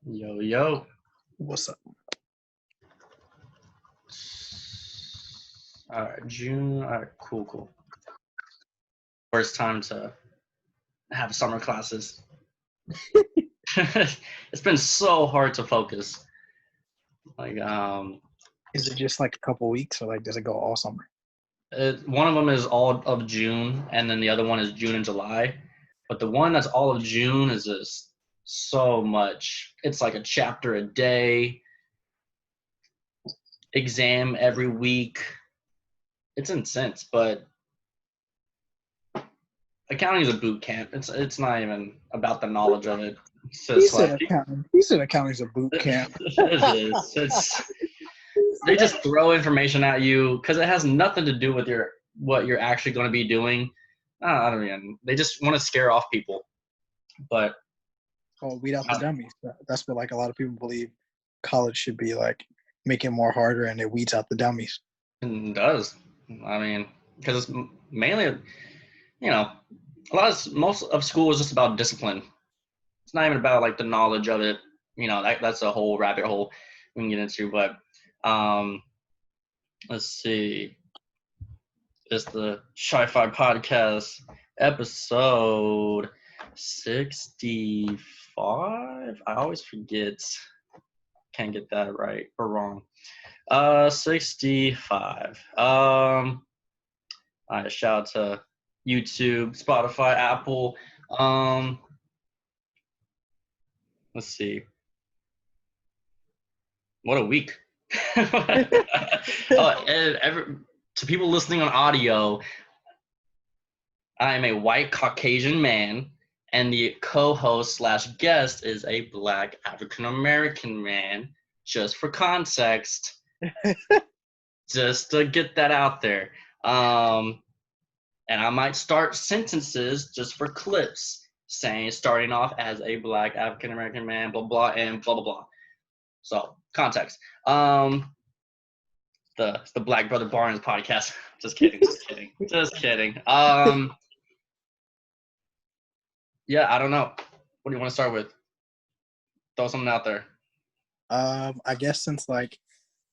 Yo, yo. What's up? All right, June. All right, cool. First time to have summer classes. It's been so hard to focus. Is it just like a couple weeks, or like does it go all summer? One of them is all of June, and then the other one is June and July. But the one that's all of June is just so much. It's like a chapter a day, exam every week. It's intense, but accounting is a boot camp. It's not even about the knowledge of it. It's just He said accounting is a boot camp. It is. They just throw information at you because it has nothing to do with what you're actually going to be doing. I don't mean, they just want to scare off people. But Weed out the dummies. That's what like a lot of people believe college should be like, make it more harder, and it weeds out the dummies. It does. I mean, because it's mainly, most of school is just about discipline. It's not even about like the knowledge of it. That's a whole rabbit hole we can get into. But let's see. It's the Shi-Fi podcast episode 65. I always forget. Can't get that right or wrong. 65. All right, shout out to YouTube, Spotify, Apple. Let's see. What a week. To people listening on audio, I am a white Caucasian man, and the co-host / guest is a Black African American man, just for context. Just to get that out there. And I might start sentences just for clips, starting off as a Black African American man, blah, blah, and blah, blah, blah. So, context. It's the Black Brother Barnes podcast. Just kidding. Yeah, I don't know. What do you want to start with? Throw something out there. I guess since like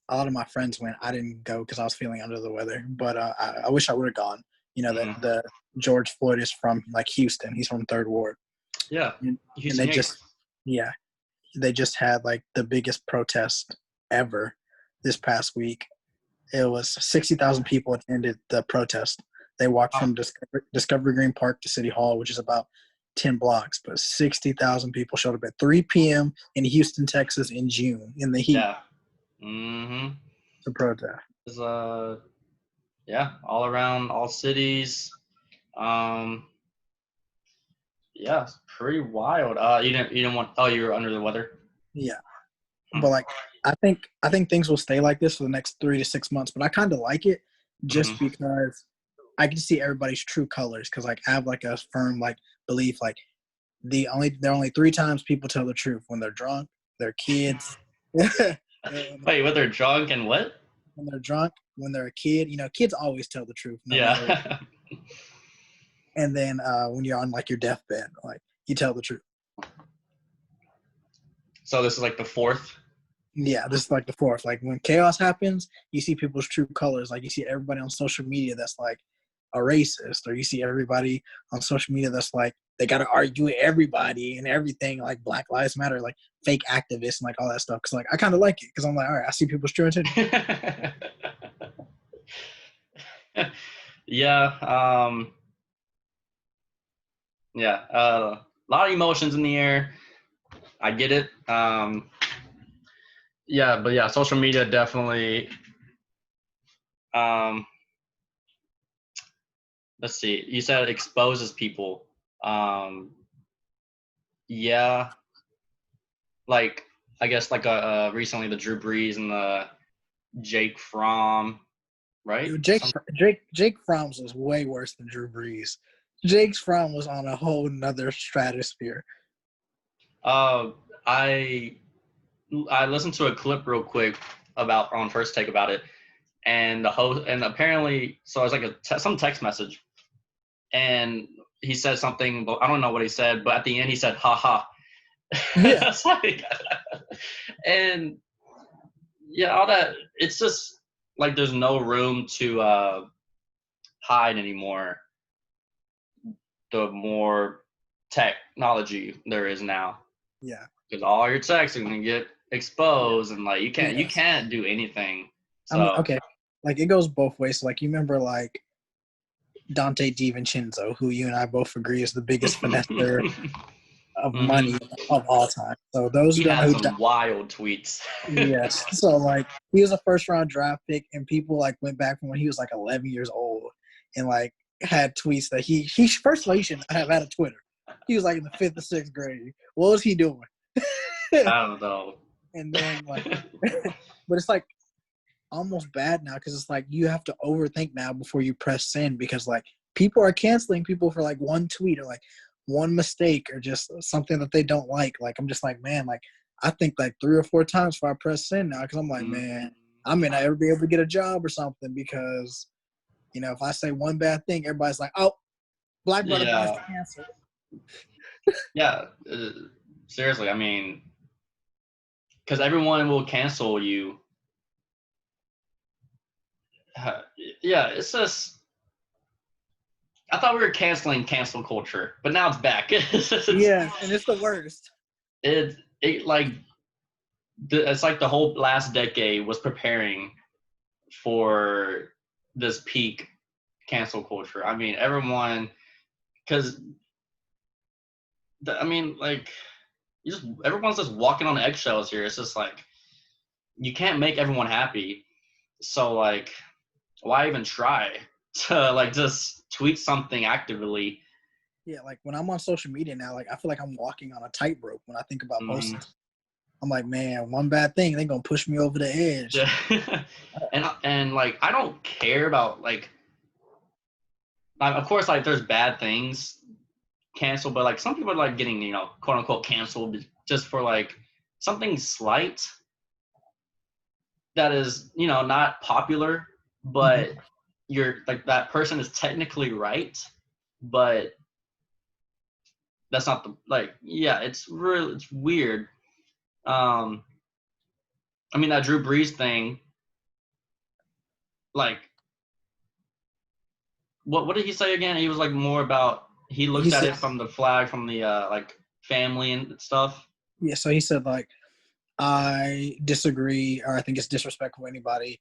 a lot of my friends went, I didn't go because I was feeling under the weather. But I wish I would have gone. That the George Floyd is from like Houston. He's from Third Ward. Yeah, and they just had like the biggest protest ever this past week. It was 60,000 people attended the protest. They walked from Discovery Green Park to City Hall, which is about 10 blocks, but 60,000 people showed up at 3 p.m. in Houston, Texas in June in the heat. Yeah. Mm-hmm. To protest. It was, all around, all cities. Yeah, it's pretty wild. You didn't want. Oh, you were under the weather. Yeah, but like I think things will stay like this for the next 3 to 6 months. But I kind of like it just because I can see everybody's true colors. Because like I have like a firm like belief like there are only 3 times people tell the truth: when they're drunk, they're kids. Wait, when they're drunk and what? When they're drunk, when they're a kid. Kids always tell the truth. Yeah. And then when you're on like your deathbed, like you tell the truth. So this is like the 4th? Yeah, this is like the 4th. Like when chaos happens, you see people's true colors. Like you see everybody on social media that's like a racist, or you see everybody on social media that's like they got to argue with everybody and everything, like Black Lives Matter, like fake activists and like all that stuff. Because like I kind of like it because I'm like, all right, I see people's true intent. Yeah. Yeah, a lot of emotions in the air. I get it. Social media definitely. Let's see. You said it exposes people. Yeah. Like I guess like recently the Drew Brees and the Jake Fromm, right? Jake Fromm's was way worse than Drew Brees. Jake Fromm was on a whole nother stratosphere. I listened to a clip real quick on First Take about it, and the host, and apparently, so it was like some text message, and he said something, but I don't know what he said, but at the end he said, "Ha ha," Yeah. It's like, and yeah, all that. It's just like there's no room to hide anymore. The more technology there is now, Yeah. because all your texts are gonna get exposed, and like you Yes. can't do anything. I mean, So okay, like it goes both ways. So, like you remember like Dante DiVincenzo, who you and I both agree is the biggest finesser of hmm money of all time. So those he who don't know had who some wild tweets. yes. So like he was a first round draft pick, and people like went back from when he was like 11 years old and like had tweets that he first of all he should have had a Twitter. He was like in the 5th or 6th grade. What was he doing? I don't know. And then like, but it's like almost bad now because it's like you have to overthink now before you press send because like people are canceling people for like one tweet or like one mistake or just something that they don't like. Like I'm just like, man, like I think like 3 or 4 times before I press send now because I'm like, man, I may not ever be able to get a job or something because if I say one bad thing, everybody's like, oh, Black Brother Brian's Yeah, canceled. yeah. Seriously, I mean, because everyone will cancel you. Yeah, it's just. I thought we were canceling cancel culture, but now it's back. Yeah, and it's the worst. It like it's like the whole last decade was preparing for this peak cancel culture. I mean, everyone, because I mean, like, everyone's just walking on eggshells here. It's just like you can't make everyone happy. So like, why even try to like just tweet something actively? Yeah, like when I'm on social media now, like I feel like I'm walking on a tightrope when I think about Mhm. posting. I'm like, man, one bad thing, they're gonna push me over the edge. Yeah. and like I don't care about like of course like there's bad things canceled, but like some people are like getting quote unquote canceled just for like something slight that is not popular, Mm-hmm. but you're like that person is technically right, but that's not the like yeah it's weird. um I mean that Drew Brees thing, like what did he say again? He was like more about he He looked at said, it from the flag from the like family and stuff. yeah. So he said, like, I disagree, or I think it's disrespectful to anybody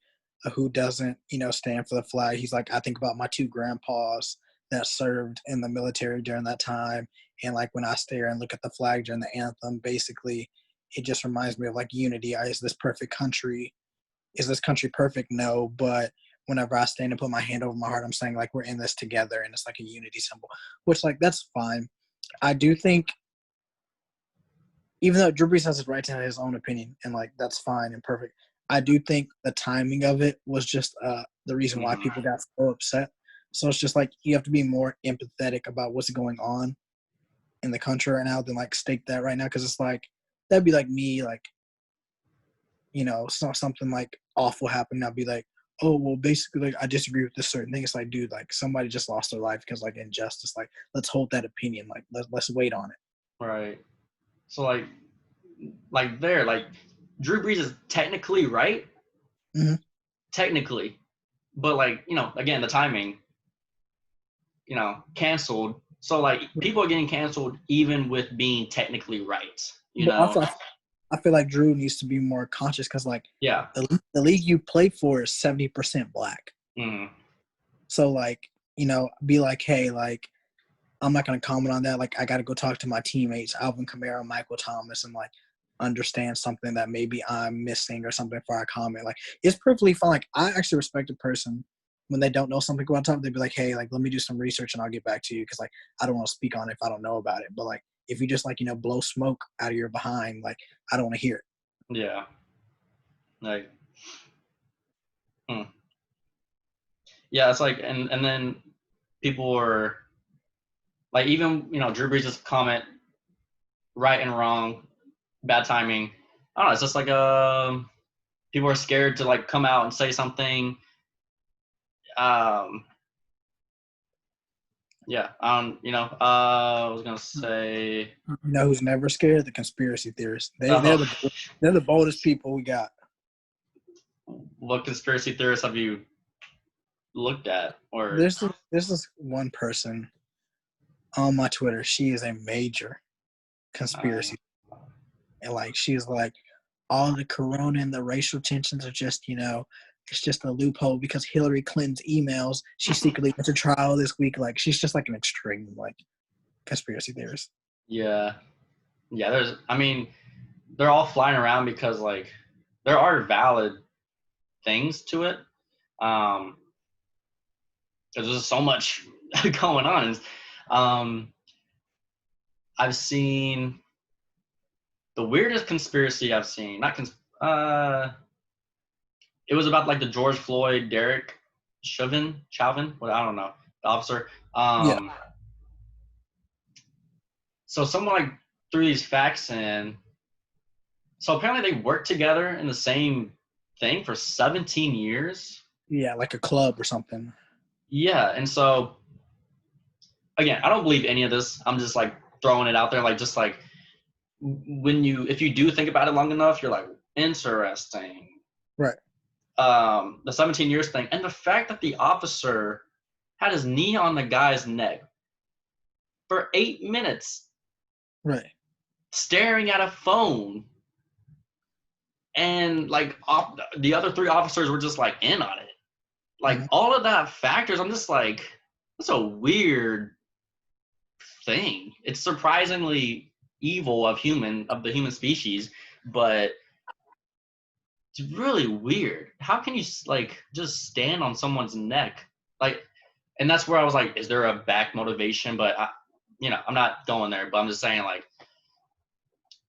who doesn't, stand for the flag. He's like, I think about my 2 grandpas that served in the military during that time, and like when I stare and look at the flag during the anthem, basically, it just reminds me of like unity. Is this perfect country? Is this country perfect? No, but whenever I stand and put my hand over my heart, I'm saying like we're in this together, and it's like a unity symbol, which like that's fine. I do think, even though Drew Brees has his right to have his own opinion, and like that's fine and perfect, I do think the timing of it was just the reason why Mhm. people got so upset. So it's just like you have to be more empathetic about what's going on in the country right now than like stake that right now, because it's like that'd be like me like something like awful happened. I'd be like, oh well, basically like I disagree with this certain thing. It's like, dude, like somebody just lost their life because like injustice. Like let's hold that opinion. Like let's wait on it. Right. So like there like Drew Brees is technically right, Mm-hmm. technically, but like again the timing, canceled. So like people are getting canceled even with being technically right. You But know. also, I feel like Drew needs to be more conscious because, like, Yeah. the league you play for is 70% black. Mhm. So, like, be like, hey, like, I'm not going to comment on that. Like, I got to go talk to my teammates, Alvin Kamara, Michael Thomas, and, like, understand something that maybe I'm missing or something before I comment. Like, it's perfectly fine. Like, I actually respect a person when they don't know something about something. They'd be like, hey, like, let me do some research and I'll get back to you because, like, I don't want to speak on it if I don't know about it. But, like, if you just, like, blow smoke out of your behind, like, I don't want to hear it. Yeah. Like. Hmm. Yeah. It's like and then people were like even Drew Brees' comment right and wrong, bad timing. I don't know. It's just like people are scared to like come out and say something. Um, Yeah. I was gonna say. You know who's never scared? The conspiracy theorists. Oh, They're the boldest people we got. what conspiracy theorists have you looked at? Or There's this one person on my Twitter. She is a major uh, conspiracy, and like she's like, all the corona and the racial tensions are just, it's just a loophole because Hillary Clinton's emails. She secretly went to trial this week. Like she's just like an extreme like conspiracy theorist. yeah, yeah. They're all flying around because like there are valid things to it. Um, because there's so much going on. Um, I've seen the weirdest conspiracy I've seen. Not it was about like the George Floyd Derek Chauvin. What I don't know, the officer. Yeah, So someone like threw these facts in. So apparently they worked together in the same thing for 17 years. yeah, like a club or something. Yeah, and so again, I don't believe any of this. I'm just like throwing it out there, like just like if you do think about it long enough, you're like interesting. Right. The 17 years thing, and the fact that the officer had his knee on the guy's neck for 8 minutes, Right. staring at a phone, and like the other three officers were just like in on it. Like all of that factors, I'm just like, that's a weird thing. It's surprisingly evil of the human species, but it's really weird. How can you like just stand on someone's neck? Like, and that's where I was like, is there a back motivation? But I'm not going there, but I'm just saying like,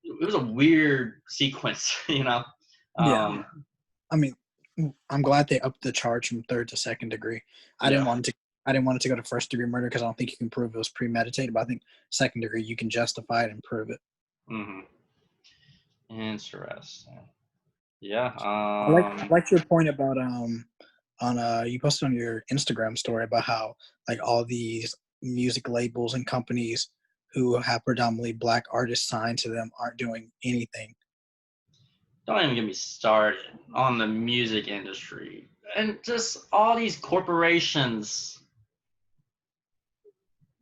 it was a weird sequence, Yeah. I mean, I'm glad they upped the charge from third to second degree. I didn't want it to go to first degree murder because I don't think you can prove it was premeditated. But I think second degree you can justify it and prove it. Mm-hmm. Interesting. Yeah. I like your point about you posted on your Instagram story about how like all these music labels and companies who have predominantly black artists signed to them aren't doing anything. Don't even get me started on the music industry and just all these corporations.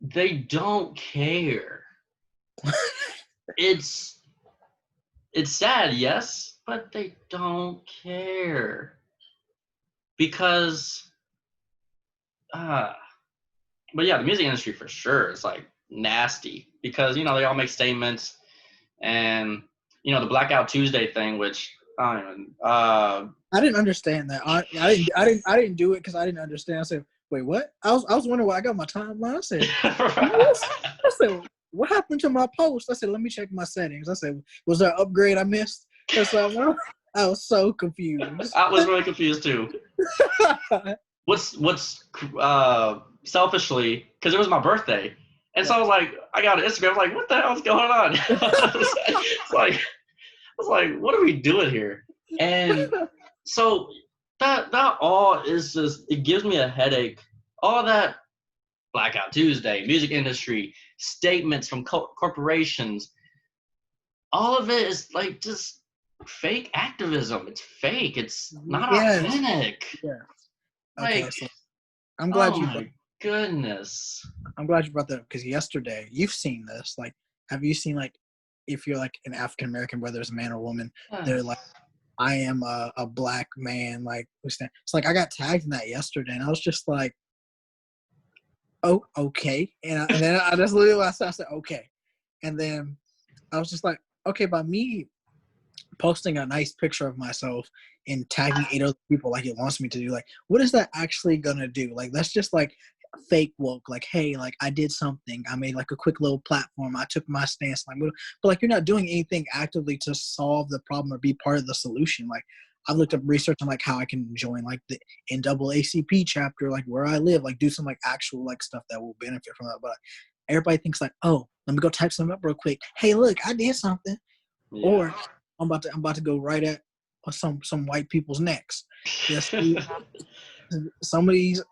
They don't care. It's sad, yes, but they don't care because but yeah, the music industry for sure is like nasty because they all make statements, and the Blackout Tuesday thing, which I don't even I didn't understand that. I didn't do it because I didn't understand. I said, wait, what? I was wondering why I got my timeline. I said, what happened to my post? I said, let me check my settings. I said, was there an upgrade I missed? I was so confused. I was really confused too. What's selfishly, because it was my birthday, and so I was like, I got an Instagram. I was like, what the hell is going on? I was like, what are we doing here? And so that all is just, it gives me a headache. All that Blackout Tuesday, music industry, statements from corporations, all of it is like just fake activism. It's fake. It's not authentic. Yeah. Okay, like, so I'm glad goodness. I'm glad you brought that up because yesterday you've seen this. Like, have you seen like if you're like an African American, whether it's a man or woman, they're like, I am a black man. Like, it's like I got tagged in that yesterday, and I was just like, oh, okay. And then I just literally I said, okay. And then I was just like, okay, by me posting a nice picture of myself and tagging 8 other people like it wants me to do, like, what is that actually gonna do? Like, that's just like fake woke. Like, hey, like I did something. I made like a quick little platform. I took my stance. Like, but like you're not doing anything actively to solve the problem or be part of the solution. Like, I've looked up research on like how I can join like the NAACP chapter, like where I live, like do some like actual like stuff that will benefit from that. But like, everybody thinks like, oh, let me go type something up real quick. Hey, look, I did something. Yeah. Or I'm about to go right at some white people's necks. Yes, some of these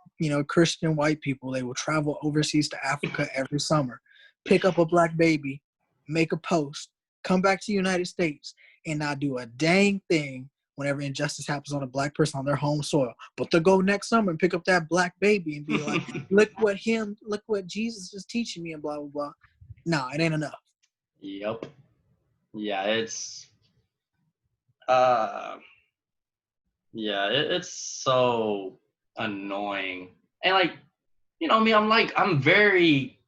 Christian white people, they will travel overseas to Africa every summer, pick up a black baby, make a post, come back to the United States, and not do a dang thing whenever injustice happens on a black person on their home soil. But they'll go next summer and pick up that black baby and be like, look what Jesus is teaching me and blah, blah, blah. No, it ain't enough. Yep. Yeah, it's it's so annoying. And like, me, I'm very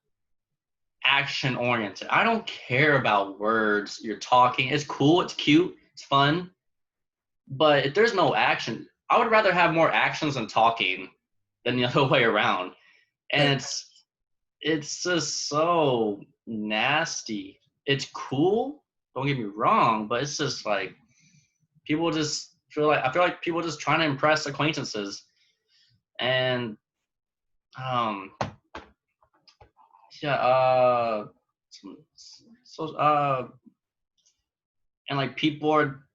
action oriented. I don't care about words. You're talking. It's cool, it's cute, it's fun. But if there's no action, I would rather have more actions than talking than the other way around. And it's just so nasty. It's cool, don't get me wrong, but it's just like people just I feel like people just trying to impress acquaintances. And and like people are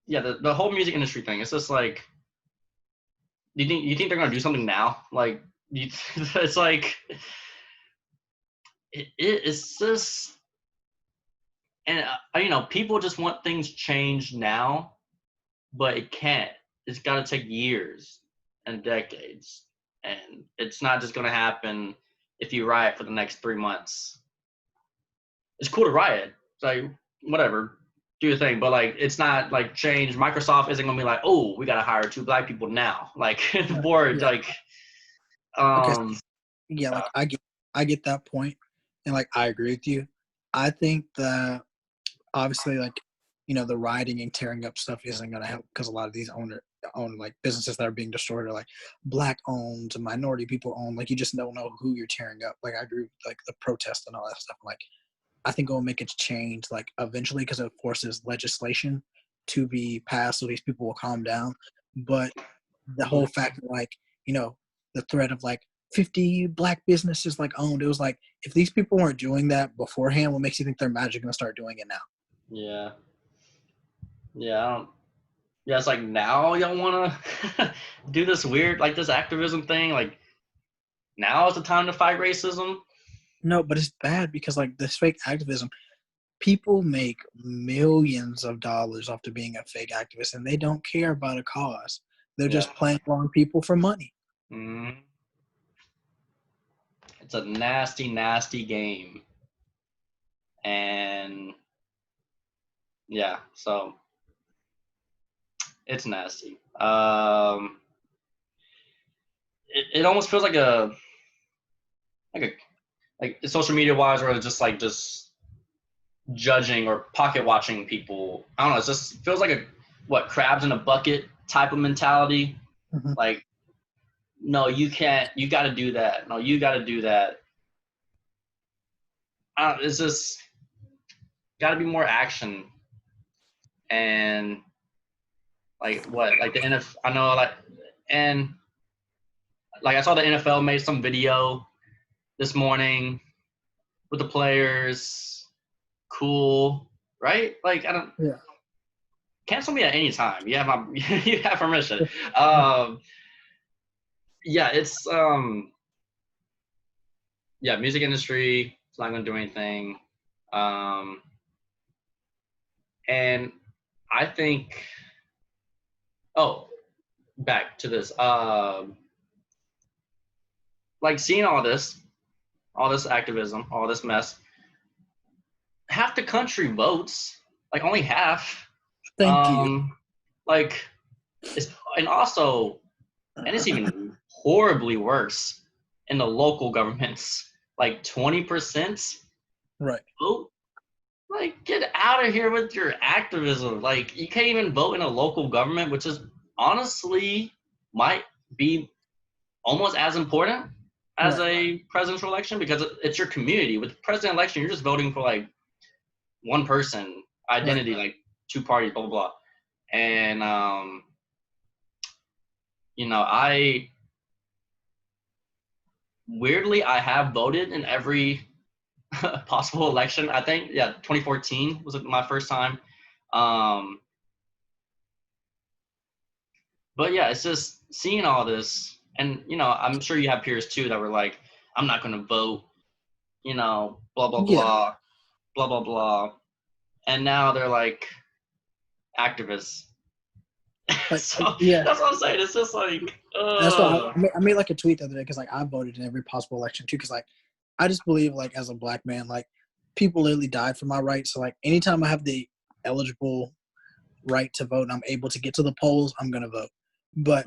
the whole music industry thing, it's just like, you think they're gonna do something now? Like, it's like it's just, and people just want things changed now, but it can't. It's got to take years and decades, and it's not just gonna happen if you riot for the next 3 months. It's cool to riot, it's like, whatever, do your thing, but like, it's not like change. Microsoft isn't gonna be like, oh, we gotta hire 2 black people now, like the board. Like, okay. Yeah, like I get that point, and like I agree with you. I think that obviously, like, the rioting and tearing up stuff isn't gonna help, because a lot of these own like businesses that are being destroyed are like black owned, minority people owned. Like, you just don't know who you're tearing up. Like, I agree with like the protest and all that stuff. Like, I think it will make it change, like, eventually, because it forces legislation to be passed so these people will calm down. But the whole fact that, like, the threat of like 50 black businesses like owned, it was like, if these people weren't doing that beforehand, what makes you think they're magically gonna start doing it now? It's like, now y'all want to do this weird, like, this activism thing? Like, now is the time to fight racism? No, but it's bad, because like this fake activism, people make millions of dollars off of being a fake activist, and they don't care about a cause. They're just playing along people for money. Mm-hmm. It's a nasty, nasty game. And so it's nasty. It almost feels like social media wise, or just judging or pocket watching people. I don't know. It just feels like crabs in a bucket type of mentality. Mm-hmm. Like, no, you can't. You got to do that. No, you got to do that. It's just got to be more action. And like the NFL. I know, and I saw the NFL made some video this morning with the players. Cool, right? Like, I don't. Yeah. Cancel me at any time. You have you have permission. It's music industry. It's not gonna do anything. And I think. Oh, back to this. Like, seeing all this activism, all this mess. Half the country votes. Like, only half. Thank you. Like, and it's even horribly worse in the local governments. Like, 20%. Right. Vote. Like, get out of here with your activism. Like, you can't even vote in a local government, which is honestly might be almost as important as a presidential election, because it's your community. With the president election, you're just voting for like one person, identity, like 2 parties, blah, blah, blah. And, I have voted in every possible election. I think, 2014 was my first time. But it's just seeing all this, And, I'm sure you have peers too that were like, I'm not going to vote, blah, blah, Yeah, blah, blah, blah, blah. And now they're like activists. like So yeah. that's what I'm saying. It's just like, That's why I made like a tweet the other day because like I voted in every possible election too because like I just believe like as a black man like people literally died for my rights. So like anytime I have the eligible right to vote and I'm able to get to the polls, I'm gonna vote. But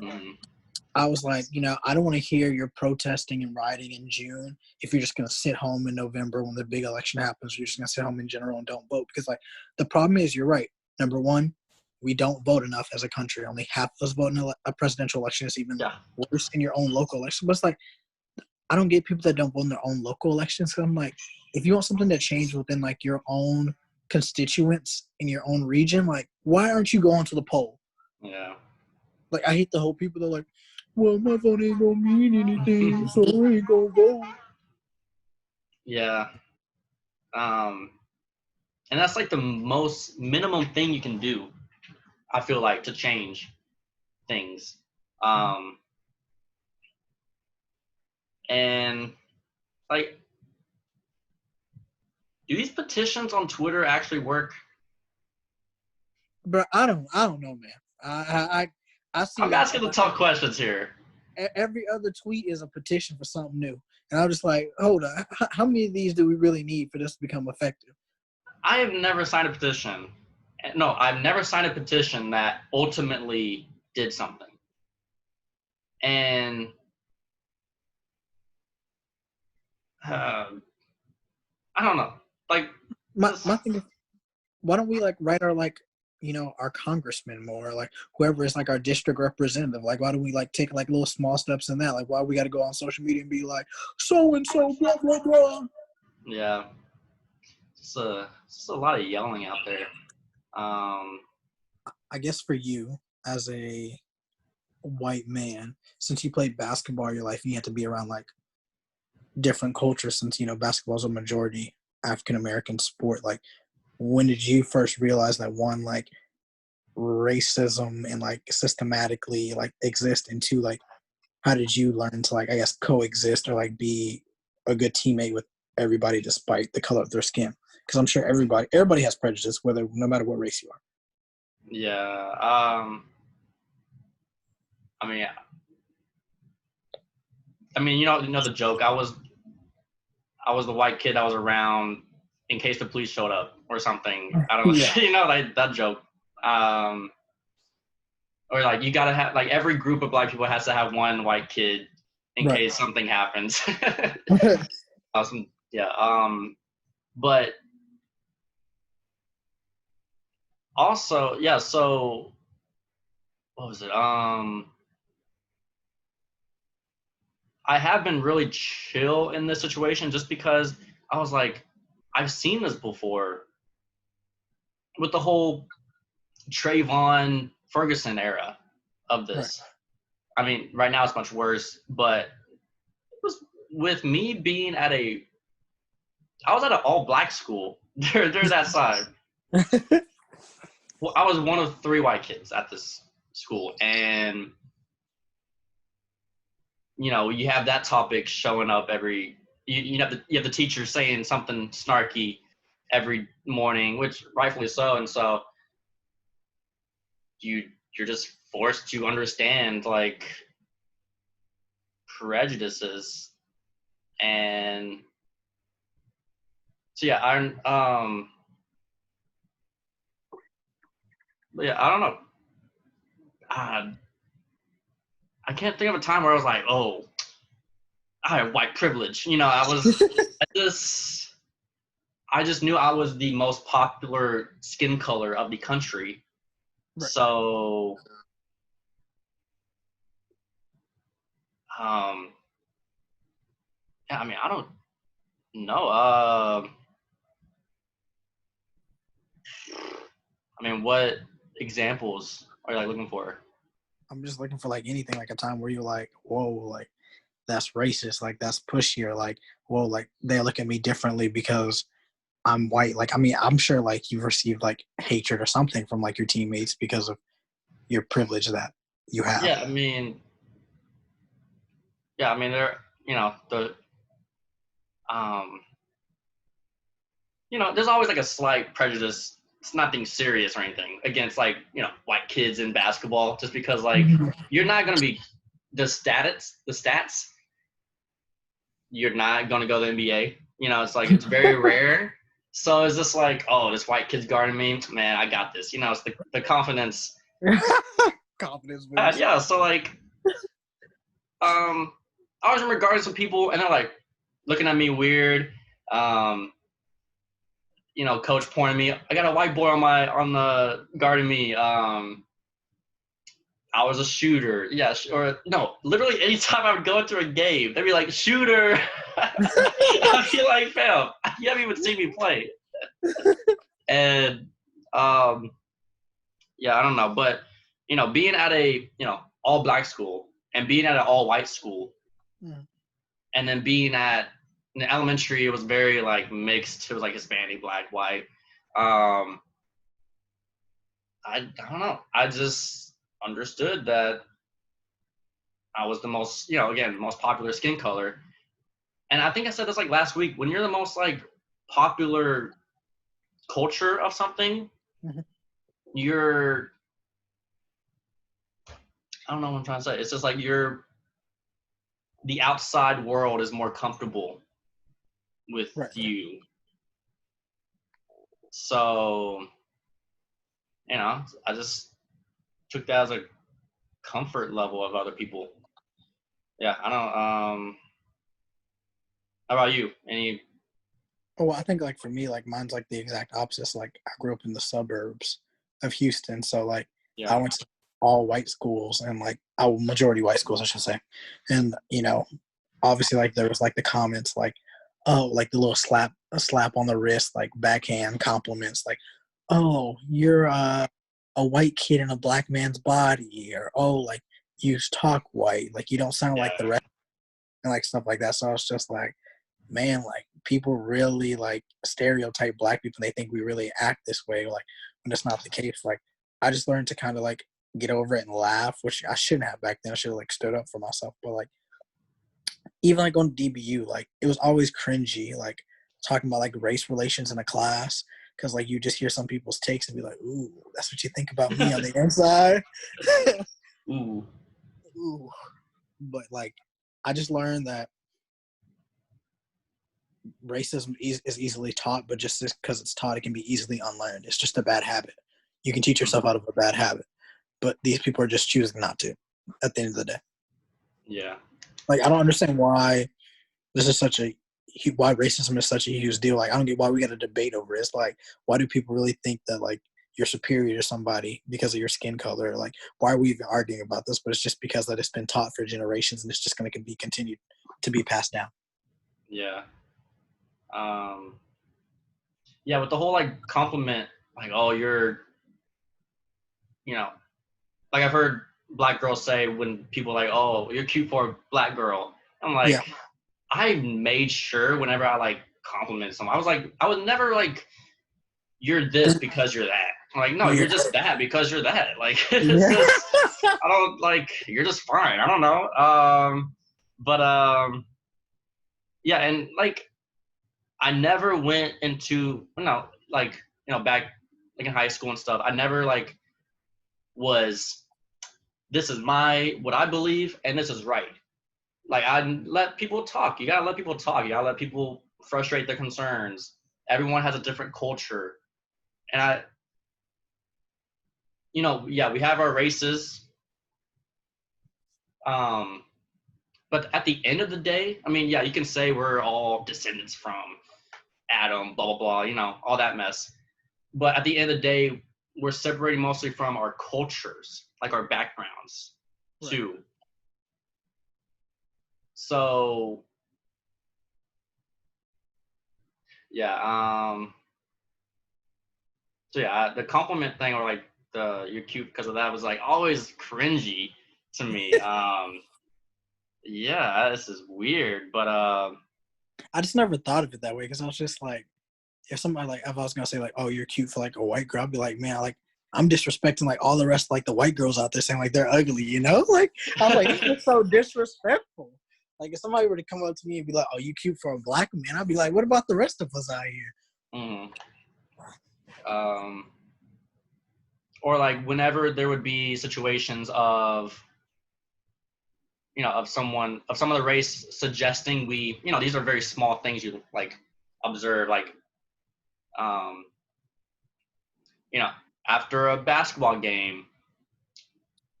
I was like, I don't want to hear you're protesting and rioting in June if you're just gonna sit home in November when the big election happens. You're just gonna sit home in general and don't vote because like the problem is you're right. Number one, we don't vote enough as a country. Only half of us vote in a presidential election. It's even yeah, worse in your own local election. But it's like, I don't get people that don't vote in their own local elections. So I'm like, if you want something to change within like your own constituents in your own region, like, why aren't you going to the poll? yeah. Like, I hate the whole people that are like, well, my vote ain't gonna mean anything, so I ain't gonna vote. Yeah. And that's like the most minimum thing you can do, I feel like, to change things. And like, do these petitions on Twitter actually work? But I don't know, man. I see I'm like asking the tough questions here. every other tweet is a petition for something new, and I'm just like, hold on, how many of these do we really need for this to become effective? I have never signed a petition. No, I've never signed a petition that ultimately did something. And I don't know. Like, My thing is, why don't we like write our like our congressman more, like whoever is like our district representative, like why don't we like take like little small steps in that, like why we got to go on social media and be like so and so blah blah blah. yeah, it's a lot of yelling out there. I guess for you as a white man, since you played basketball your life, you had to be around like different cultures since basketball is a majority African American sport. Like when did you first realize that one, like racism and like systematically like exist, and two, like how did you learn to like I guess coexist or like be a good teammate with everybody despite the color of their skin? Because I'm sure everybody has prejudice, whether no matter what race you are. Yeah. I mean, the joke. I was the white kid that was around in case the police showed up or something. I don't know. Yeah. Like that joke. Or like you gotta have like every group of black people has to have one white kid in Right. case something happens. Awesome. Yeah. But also, yeah. So what was it? I have been really chill in this situation just because I was like, I've seen this before with the whole Trayvon Ferguson era of this. Right. I mean, right now it's much worse, but it was with me being I was at an all black school. There's that side. Well, I was one of 3 white kids at this school, and you have that topic showing up every. You have the teacher saying something snarky every morning, which rightfully so, and so you're just forced to understand like prejudices, and so yeah, but yeah, I don't know. I can't think of a time where I was like, oh, I have white privilege. I just knew I was the most popular skin color of the country. Right. So, yeah, I mean, I don't know. I mean, what examples are you like looking for? I'm just looking for like anything, like a time where you're like, whoa, like that's racist, like that's pushy, or like, whoa, like they look at me differently because I'm white. Like, I mean, I'm sure like you've received like hatred or something from like your teammates because of your privilege that you have. Yeah, I mean, I mean, there, you know, um, there's always like a slight prejudice. It's nothing serious or anything against like, white kids in basketball, just because like you're not going to be the stats, you're not going to go to the NBA. It's like, it's very rare. So it's just like, oh, this white kid's guarding me. Man, I got this. It's the confidence. Confidence boost. Yeah. So like, I always remember guarding some people and they're like looking at me weird. Coach pointed me. I got a white boy on the guarding me. I was a shooter. Yeah, or no, literally anytime I would go into a game, they'd be like, shooter. I'd be like, fam, you haven't even seen me play. And yeah, I don't know, but being at a all black school and being at an all white school, and then being at in elementary, it was very like mixed. It was like Hispanic, black, white. I don't know. I just understood that I was the most, again, most popular skin color. And I think I said this like last week, when you're the most like popular culture of something, you're, I don't know what I'm trying to say. It's just like the outside world is more comfortable with you. So, I just took that as a comfort level of other people. Yeah, I don't. How about you? Any? Oh, well, I think like for me, like mine's like the exact opposite. So, like I grew up in the suburbs of Houston, so like I went to all white schools and like majority white schools, I should say. And obviously like there was like the comments like, oh, like the little a slap on the wrist, like backhand compliments, like, oh, you're a white kid in a black man's body, or oh, like you talk white, like you don't sound like the rest, and like stuff like that. So I was just like, man, like people really like stereotype black people and they think we really act this way, like when it's not the case. Like I just learned to kind of like get over it and laugh, which I shouldn't have back then. I should have like stood up for myself. But like even like on DBU, like it was always cringy, like talking about like race relations in a class, because like you just hear some people's takes and be like, ooh, that's what you think about me on the inside. Ooh. But like I just learned that racism is easily taught, but just because it's taught, it can be easily unlearned. It's just a bad habit. You can teach yourself out of a bad habit, but these people are just choosing not to at the end of the day. Yeah. Like, I don't understand why why racism is such a huge deal. Like, I don't get why we got a debate over it. It's like, why do people really think that, like, you're superior to somebody because of your skin color? Like, why are we even arguing about this? But it's just because that it's been taught for generations and it's just going to be continued to be passed down. Yeah. Yeah, with the whole, like, compliment, like, oh, you're, like I've heard black girls say when people are like, oh, you're cute for a black girl. I'm like, I made sure whenever I, like, compliment someone, I was never like, you're this because you're that. I'm like, no, you're just that because you're that. Like, it's just, I don't, like, you're just fine. I don't know. Yeah, and, like, I never went into, like, back, like, in high school and stuff, I never, like, this is what I believe, and this is right. Like, I let people talk. You gotta let people talk. You gotta let people frustrate their concerns. Everyone has a different culture. And we have our races. But at the end of the day, I mean, you can say we're all descendants from Adam, blah, blah, blah, all that mess. But at the end of the day, we're separating mostly from our cultures, like our backgrounds, too. So, yeah. The compliment thing, or like you're cute because of that, was like always cringy to me. Yeah, this is weird, but I just never thought of it that way, because I was just like, if somebody like, if I was gonna say like, oh, you're cute for like a white girl, I'd be like, man, like I'm disrespecting like all the rest of like the white girls out there saying like they're ugly, Like I'm like, this is so disrespectful. Like if somebody were to come up to me and be like, "Oh, you cute for a black man," I'd be like, "What about the rest of us out here?" Or like whenever there would be situations of, of some of the race suggesting these are very small things you like observe, like, after a basketball game,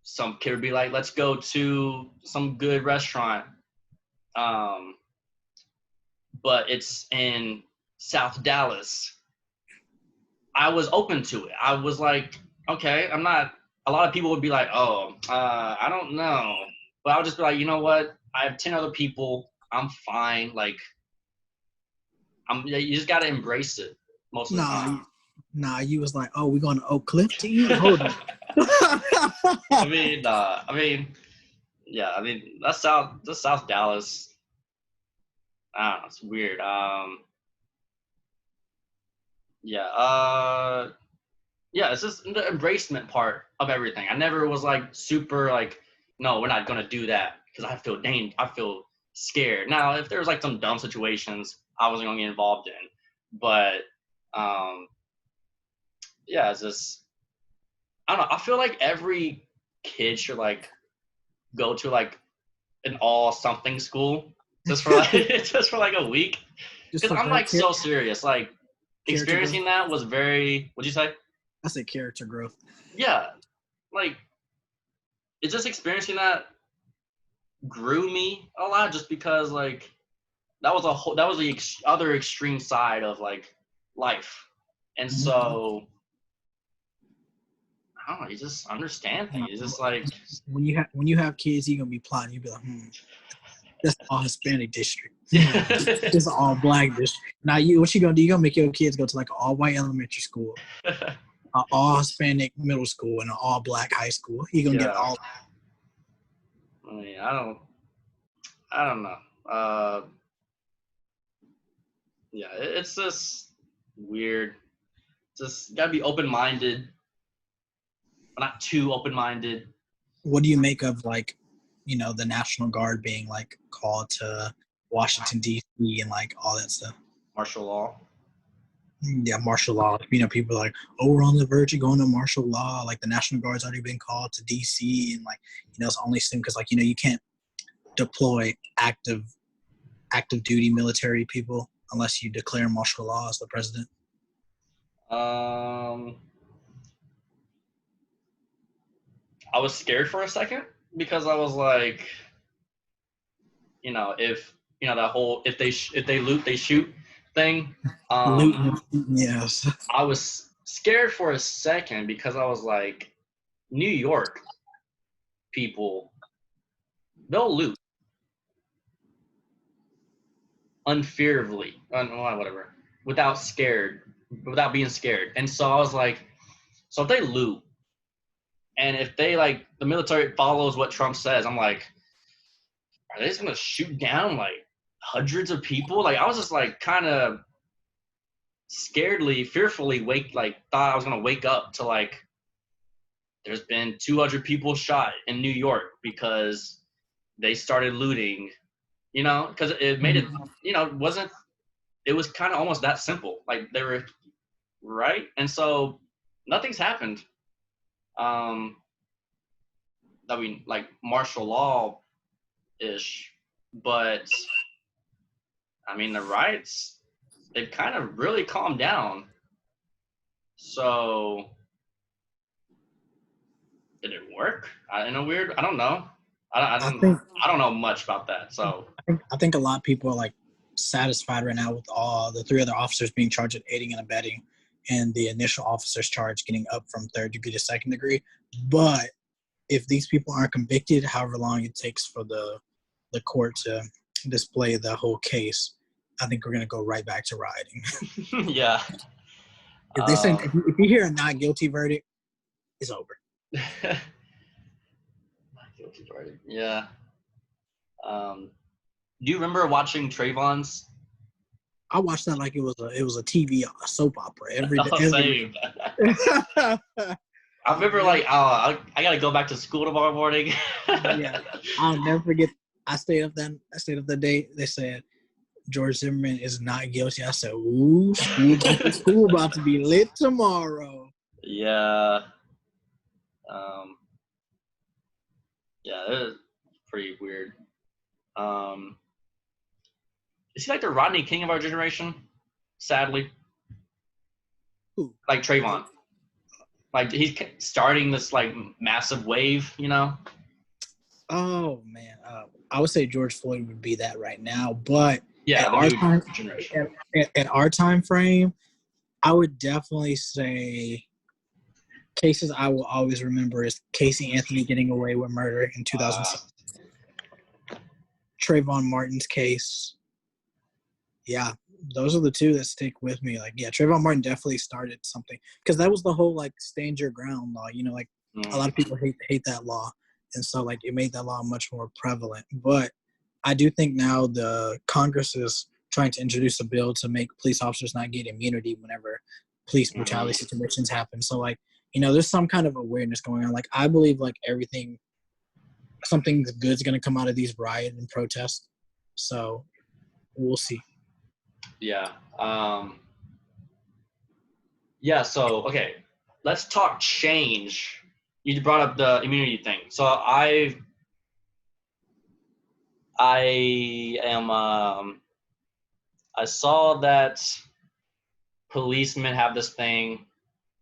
some kid would be like, let's go to some good restaurant, but it's in South Dallas. I was open to it. I was like, okay, I'm not. A lot of people would be like, oh, I don't know. But I would just be like, you know what? I have 10 other people. I'm fine. Like, you just got to embrace it most of the time. You was like, oh, we're going to Oak Cliff to eat? Hold on. Yeah, that's South Dallas. I don't know, it's weird. It's just the embracement part of everything. I never was like super like, no, we're not gonna do that because I feel scared. Now, if there's like some dumb situations, I wasn't gonna get involved in, but it's just, I don't know. I feel like every kid should like go to like an all something school just for like a week, because I'm like so serious. Like experiencing that was very. What'd you say? I said character growth. Yeah, like it's just experiencing that grew me a lot, just because like that was the other extreme side of like life, and so I don't know. You just understand things. It's just like when you have kids, you're gonna be plotting. You be like, that's all Hispanic district. This is all black district. Now what you gonna do? You gonna make your kids go to like an all white elementary school, an all Hispanic middle school, and an all black high school. You gonna get all. I mean, I don't know. It's just weird. Just gotta be open-minded, but not too open-minded. What do you make of like, the National Guard being like called to Washington D.C. and like all that stuff? Martial law. Yeah, martial law. People are like, oh, we're on the verge of going to martial law. Like the National Guard's already been called to D.C. and like, it's only soon because like, you can't deploy active duty military people unless you declare martial law as the president. I was scared for a second because I was like, if that whole if they loot they shoot thing. Yes. I was scared for a second because I was like, New York people, they'll loot unfearfully, whatever, without being scared. And so I was like, so if they loot, and if they like the military follows what Trump says, I'm like, are they just gonna shoot down like hundreds of people? Like I was just like kind of fearfully thought I was gonna wake up to like there's been 200 people shot in New York because they started looting, because it made it, it was kind of almost that simple. Like they were right, and so nothing's happened. Like martial law ish, but the riots, they've kind of really calmed down. So did it work? I don't know. I don't know much about that. So I think a lot of people are like satisfied right now with all the 3 other officers being charged with aiding and abetting, and the initial officer's charge getting up from 3rd degree to 2nd degree. But if these people aren't convicted, however long it takes for the court to display the whole case, I think we're gonna go right back to rioting. Yeah. If they say if you hear a not guilty verdict, it's over. Not guilty verdict. Yeah. Do you remember watching Trayvon's? I watched that like it was a TV soap opera every day. Same. I remember like, I gotta go back to school tomorrow morning. Yeah, I'll never forget I stayed up that day. They said George Zimmerman is not guilty. I said, "Ooh, school about to be lit tomorrow." Yeah. Um, yeah, it was pretty weird. Is he like the Rodney King of our generation? Sadly, Who? like Trayvon. Like he's starting this like massive wave, you know? Oh man, I would say George Floyd would be that right now, but Yeah, at the our new time, generation. at our time frame, I would definitely say cases I will always remember is Casey Anthony getting away with murder in 2006. Trayvon Martin's case. Yeah, those are the two that stick with me. Like, yeah, Trayvon Martin definitely started something because that was the whole like stand your ground law. You know, like a lot of people hate that law, and so like it made that law much more prevalent. But I do think now the Congress is trying to introduce a bill to make police officers not get immunity whenever police brutality situations happen. So like, you know, there's some kind of awareness going on. Like I believe like something good's going to come out of these riots and protests. So we'll see. Yeah. Yeah, so okay. Let's talk change. You brought up the immunity thing. So I saw that policemen have this thing,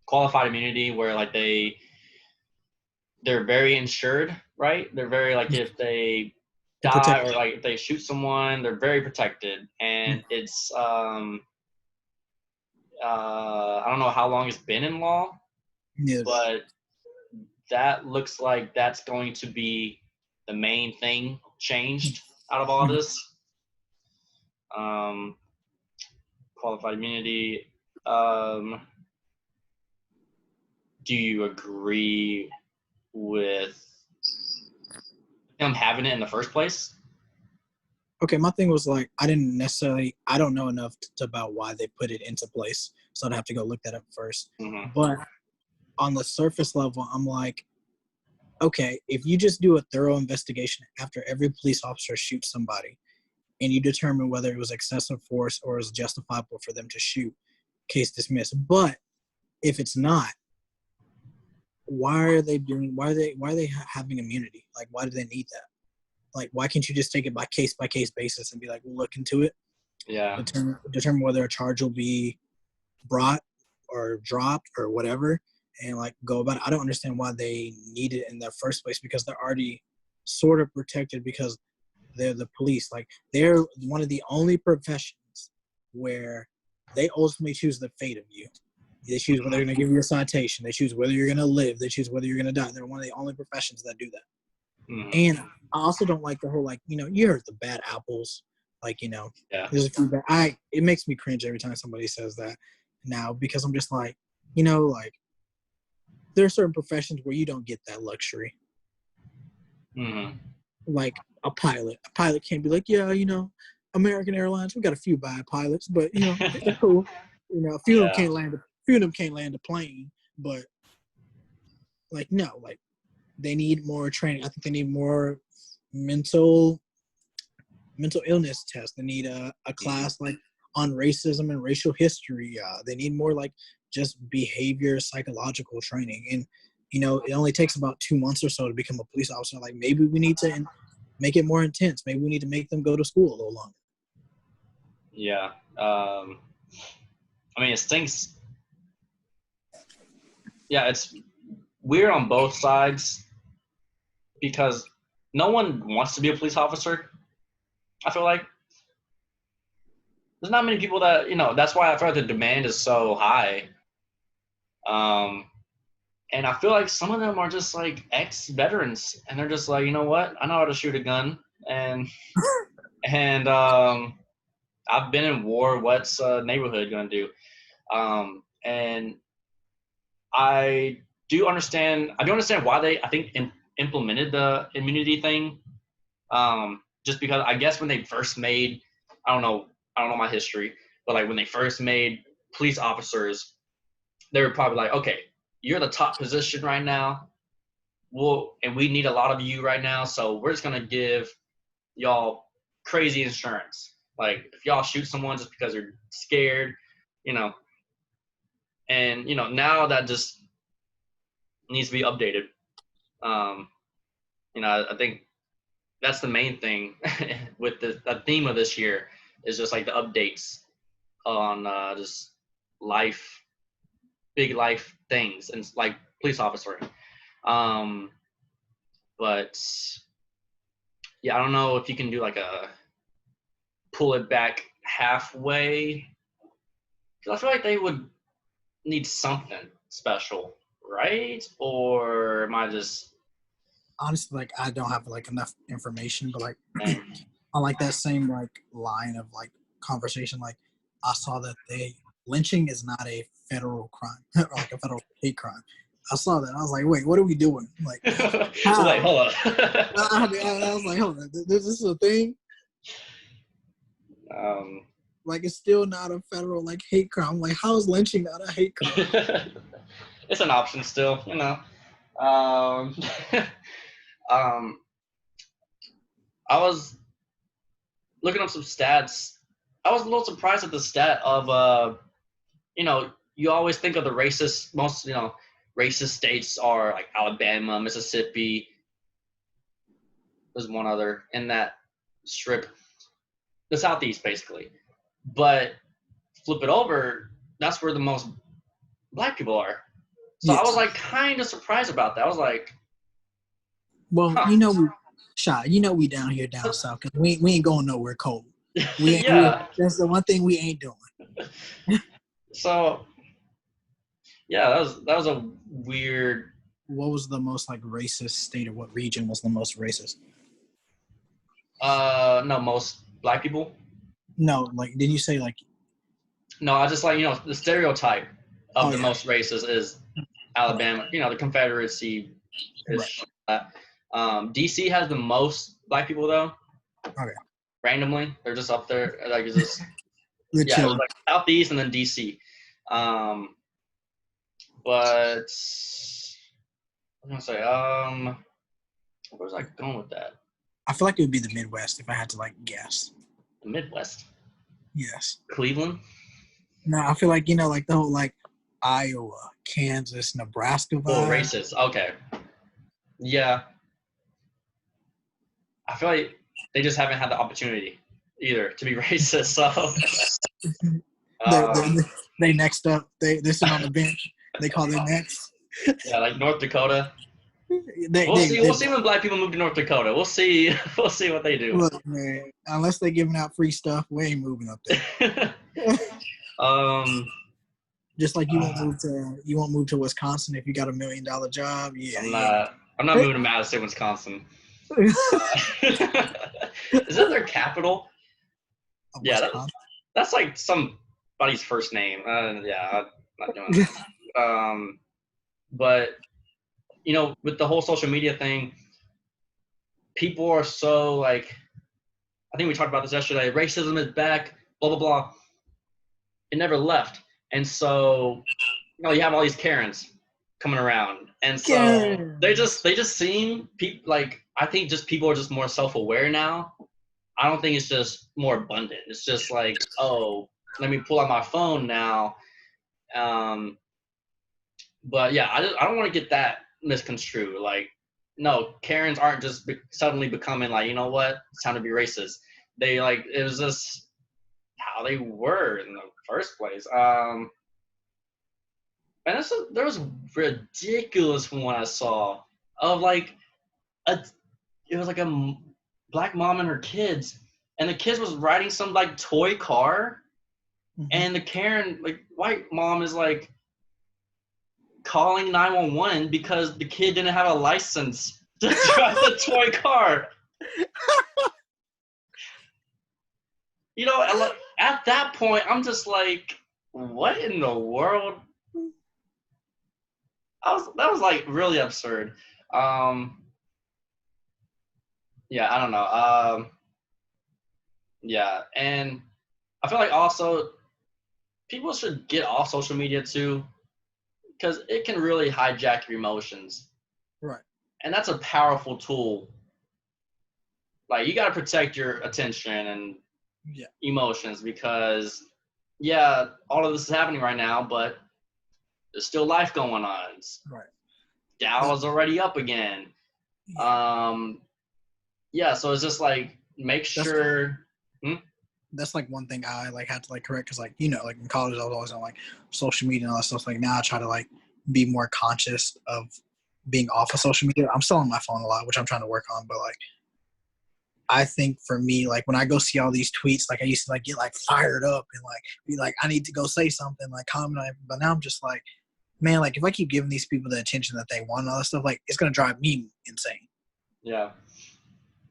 qualified immunity, where like they're very insured, right? They're very like if they die or like if they shoot someone, they're very protected. And it's I don't know how long it's been in law, but that looks like that's going to be the main thing changed out of all this. Qualified immunity. Do you agree with them having it in the first place? Okay, my thing was like I don't know enough about why they put it into place, so I'd have to go look that up first. But on the surface level, I'm like, okay, if you just do a thorough investigation after every police officer shoots somebody, and you determine whether it was excessive force or is justifiable for them to shoot, case dismissed. But if it's not, why are they having immunity? Like, why do they need that? Like, why can't you just take it by case basis and be like, we'll look into it? Yeah. Determine whether a charge will be brought or dropped or whatever, and like go about it. I don't understand why they need it in the first place because they're already sort of protected because they're the police. Like they're one of the only professions where they ultimately choose the fate of you. They choose whether they're going to give you a citation. They choose whether you're going to live. They choose whether you're going to die. They're one of the only professions that do that. And I also don't like the whole, like, you know, you heard the bad apples. Like, you know, there's a few that it makes me cringe every time somebody says that now because I'm just like, you know, like there are certain professions where you don't get that luxury. Like a pilot. A pilot can't be like, yeah, you know, American Airlines, we got a few bad pilots, but you know, they're cool. You know, a few of them can't land a plane, but like no, like they need more training. I think they need more mental illness tests. They need a class like on racism and racial history. They need more like just behavior psychological training. And you know, it only takes about 2 months or so to become a police officer. Like maybe we need to make it more intense. Maybe we need to make them go to school a little longer. Yeah. I mean, it stinks. Yeah, it's weird on both sides because no one wants to be a police officer. I feel like there's not many people that, you know, that's why I feel like the demand is so high. And I feel like some of them are just like ex-veterans and they're just like, you know what? I know how to shoot a gun and I've been in war. What's a neighborhood going to do? And I do understand why they, I think, implemented the immunity thing. Just because I guess when they first made, I don't know my history, but like when they first made police officers, they were probably like, okay, you're the top position right now. And we need a lot of you right now. So we're just going to give y'all crazy insurance. Like if y'all shoot someone just because you're scared, you know, and you know now that just needs to be updated. You know, I think that's the main thing with the theme of this year is just like the updates on just life, big life things, and like police officering. But yeah, I don't know if you can do like a pull it back halfway. Because I feel like they would need something special, right? Or am I just Honestly, like I don't have like enough information, but like um, on like that same like line of like conversation, like I saw that lynching is not a federal crime or like a federal hate crime. I saw that. I was like, wait, what are we doing? Like, how? wait, hold up. I was like, hold on, this is a thing. Like it's still not a federal like hate crime. Like how is lynching not a hate crime? It's an option still, you know. Um, I was looking up some stats. I was a little surprised at the stat of you know, you always think of the racist, most, you know, racist states are like Alabama, Mississippi. There's one other in that strip, the Southeast, basically. But flip it over, that's where the most black people are. So I was like kind of surprised about that. I was like, well, huh. you know, we down here down south because we ain't going nowhere cold. Yeah. That's the one thing we ain't doing. So yeah, that was a weird. What was the most like racist state, or what region was the most racist? No, most black people. No, like did you say like? No, I just like, you know, the stereotype of the most racist is Alabama. You know, the Confederacy is. DC has the most black people though. Okay. Randomly, they're just up there. Like it's just They're yeah, chilling. like Southeast and then DC. But I'm gonna say, where was I going with that? I feel like it would be the Midwest if I had to like guess. The Midwest. Yes. Cleveland. No, I feel like, you know, like the whole like Iowa, Kansas, Nebraska vibe. Oh, racist. Okay. Yeah. I feel like they just haven't had the opportunity either to be racist. So they next up. They sit on the bench. They call their next. Yeah, like North Dakota. We'll see when black people move to North Dakota. We'll see what they do. Look, man, unless they're giving out free stuff, we ain't moving up there. Just like you won't move to Wisconsin if you got $1 million job. Yeah, I'm not moving to Madison, Wisconsin. Is that their capital? Yeah, that's like somebody's first name. Yeah, I'm not doing that. But you know, with the whole social media thing, people are so like, I think we talked about this yesterday. Racism is back. Blah blah blah. It never left, and so you know you have all these Karens coming around, and so they just seem like, I think just people are just more self-aware now. I don't think it's just more abundant. It's just like, oh, let me pull out my phone now. But yeah, I don't want to get that misconstrued. Like, no, Karens aren't just suddenly becoming like, you know what, it's time to be racist. They like, it was just how they were in the first place. And there was a ridiculous one I saw of like it was like a black mom and her kids, and the kids was riding some like toy car, and the Karen, like white mom, is like calling 911 because the kid didn't have a license to drive the toy car. You know, at that point, I'm just like, what in the world? That was like really absurd. Yeah, I don't know. Yeah, and I feel like also people should get off social media too, because it can really hijack your emotions. Right. And that's a powerful tool like you got to protect your attention and Yeah. emotions because yeah, all of this is happening right now, but there's still life going on. Right. Dow is already up again. Yeah, so it's just like make sure. That's like one thing I like had to like correct because like like in college I was always on like social media and all that stuff. Like now I try to like be more conscious of being off of social media. I'm still on my phone a lot, which I'm trying to work on, but like I think for me, like when I go see all these tweets, like I used to like get like fired up and like be like, I need to go say something, like comment on it. But now I'm just like, man, like if I keep giving these people the attention that they want and all that stuff, like it's gonna drive me insane. Yeah.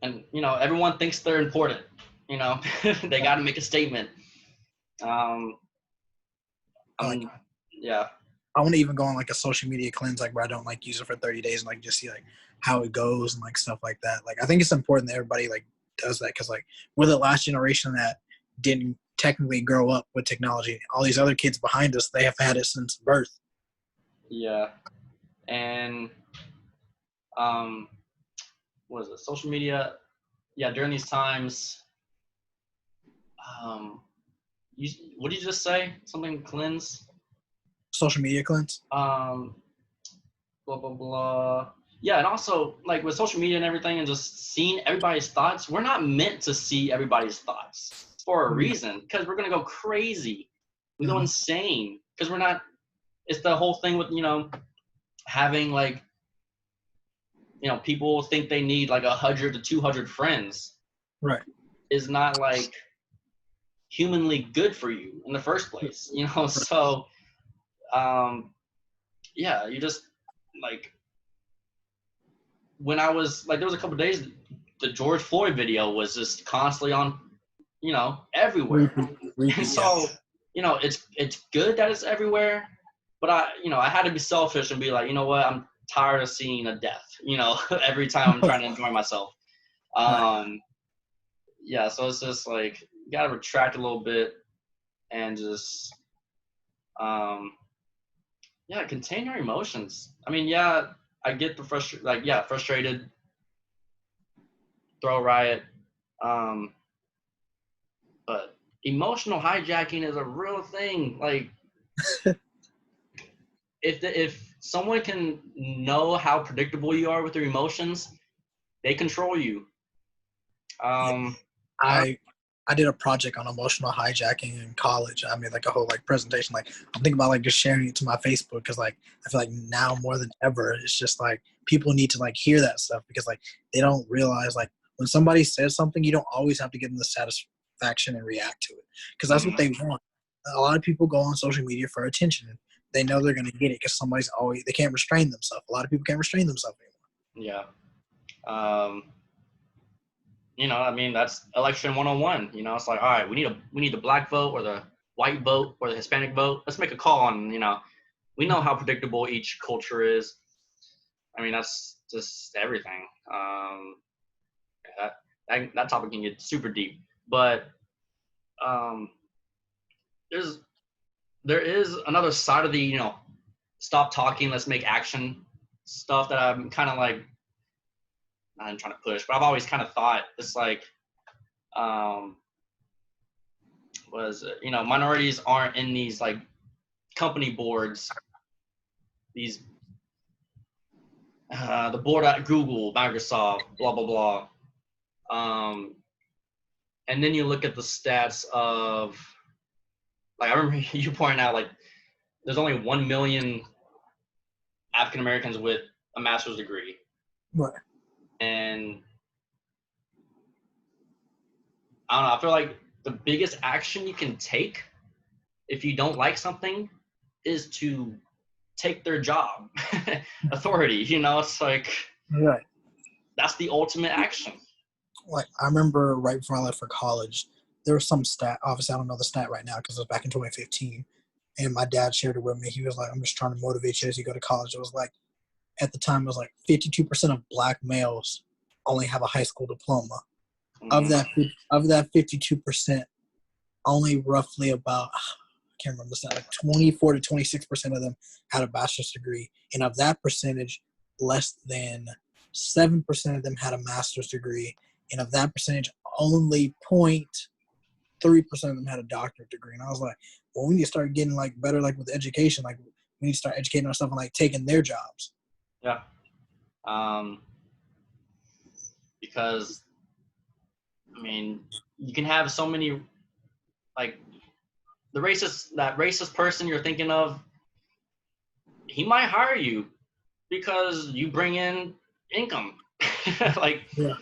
And everyone thinks they're important. They got to make a statement. Yeah. I want to even go on like a social media cleanse, like where I don't like use it for 30 days and like just see like how it goes and like stuff like that. Like I think it's important that everybody like does that because like we're the last generation that didn't technically grow up with technology. All these other kids behind us, they have had it since birth. Yeah. And what is it? Social media. Yeah, during these times, what did you just say? Something cleanse? Social media cleanse? Blah, blah, blah. Yeah, and also, like, with social media and everything and just seeing everybody's thoughts, we're not meant to see everybody's thoughts for a reason because we're going to go crazy. We go insane because we're not – it's the whole thing with, having, like, people think they need, like, 100 to 200 friends. Right. Is not, like, humanly good for you in the first place, So, yeah, you just, like – when I was like, there was a couple of days, the George Floyd video was just constantly on, everywhere. And so, it's good that it's everywhere, but I had to be selfish and be like, you know what, I'm tired of seeing a death, every time I'm trying to enjoy myself. Yeah, so it's just like, you gotta retract a little bit and just, contain your emotions. I mean, yeah, I get the frustrated, throw a riot, but emotional hijacking is a real thing. Like, if someone can know how predictable you are with your emotions, they control you. I did a project on emotional hijacking in college. I made like a whole like presentation. Like I'm thinking about like just sharing it to my Facebook because like I feel like now more than ever it's just like people need to like hear that stuff because like they don't realize like when somebody says something you don't always have to give them the satisfaction and react to it because that's what they want. A lot of people go on social media for attention. They know they're gonna get it because somebody's always they can't restrain themselves. A lot of people can't restrain themselves anymore. Yeah. I mean, that's election 101. It's like, all right, we need the black vote or the white vote or the Hispanic vote. Let's make a call on, we know how predictable each culture is. I mean, that's just everything. That topic can get super deep, but there is another side of the, stop talking, let's make action stuff that I'm kind of like, I'm trying to push, but I've always kind of thought it's like, minorities aren't in these like company boards, these, the board at Google, Microsoft, blah, blah, blah. And then you look at the stats of, like, I remember you pointing out, like, there's only 1 million African Americans with a master's degree. Right. And I don't know, I feel like the biggest action you can take if you don't like something is to take their job. Authority, it's like, right. That's the ultimate action. Like I remember right before I left for college, there was some stat. Obviously, I don't know the stat right now because it was back in 2015. And my dad shared it with me. He was like, "I'm just trying to motivate you as you go to college." It was like, at the time, it was like 52% of black males only have a high school diploma. Mm-hmm. Of that 52%, only roughly about I can't remember the stat, like 24 to 26% of them had a bachelor's degree, and of that percentage, less than 7% of them had a master's degree, and of that percentage, only 0.3% of them had a doctorate degree. And I was like, well, we need to start getting like better, like with education. Like we need to start educating ourselves and like taking their jobs. Yeah. Because I mean, you can have so many, like that racist person you're thinking of, he might hire you because you bring in income. Like, yeah.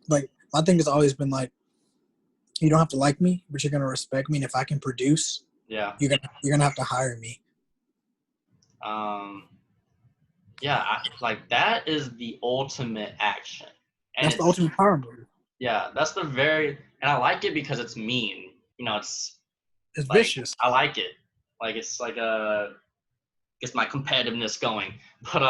Like my thing has always been like, you don't have to like me, but you're gonna respect me, and if I can produce, yeah. you're gonna have to hire me. Yeah, like that is the ultimate action. And that's the ultimate power move. Yeah, that's the very, and I like it because it's mean. You know, it's like, vicious. I like it. Like it's like gets my competitiveness going. But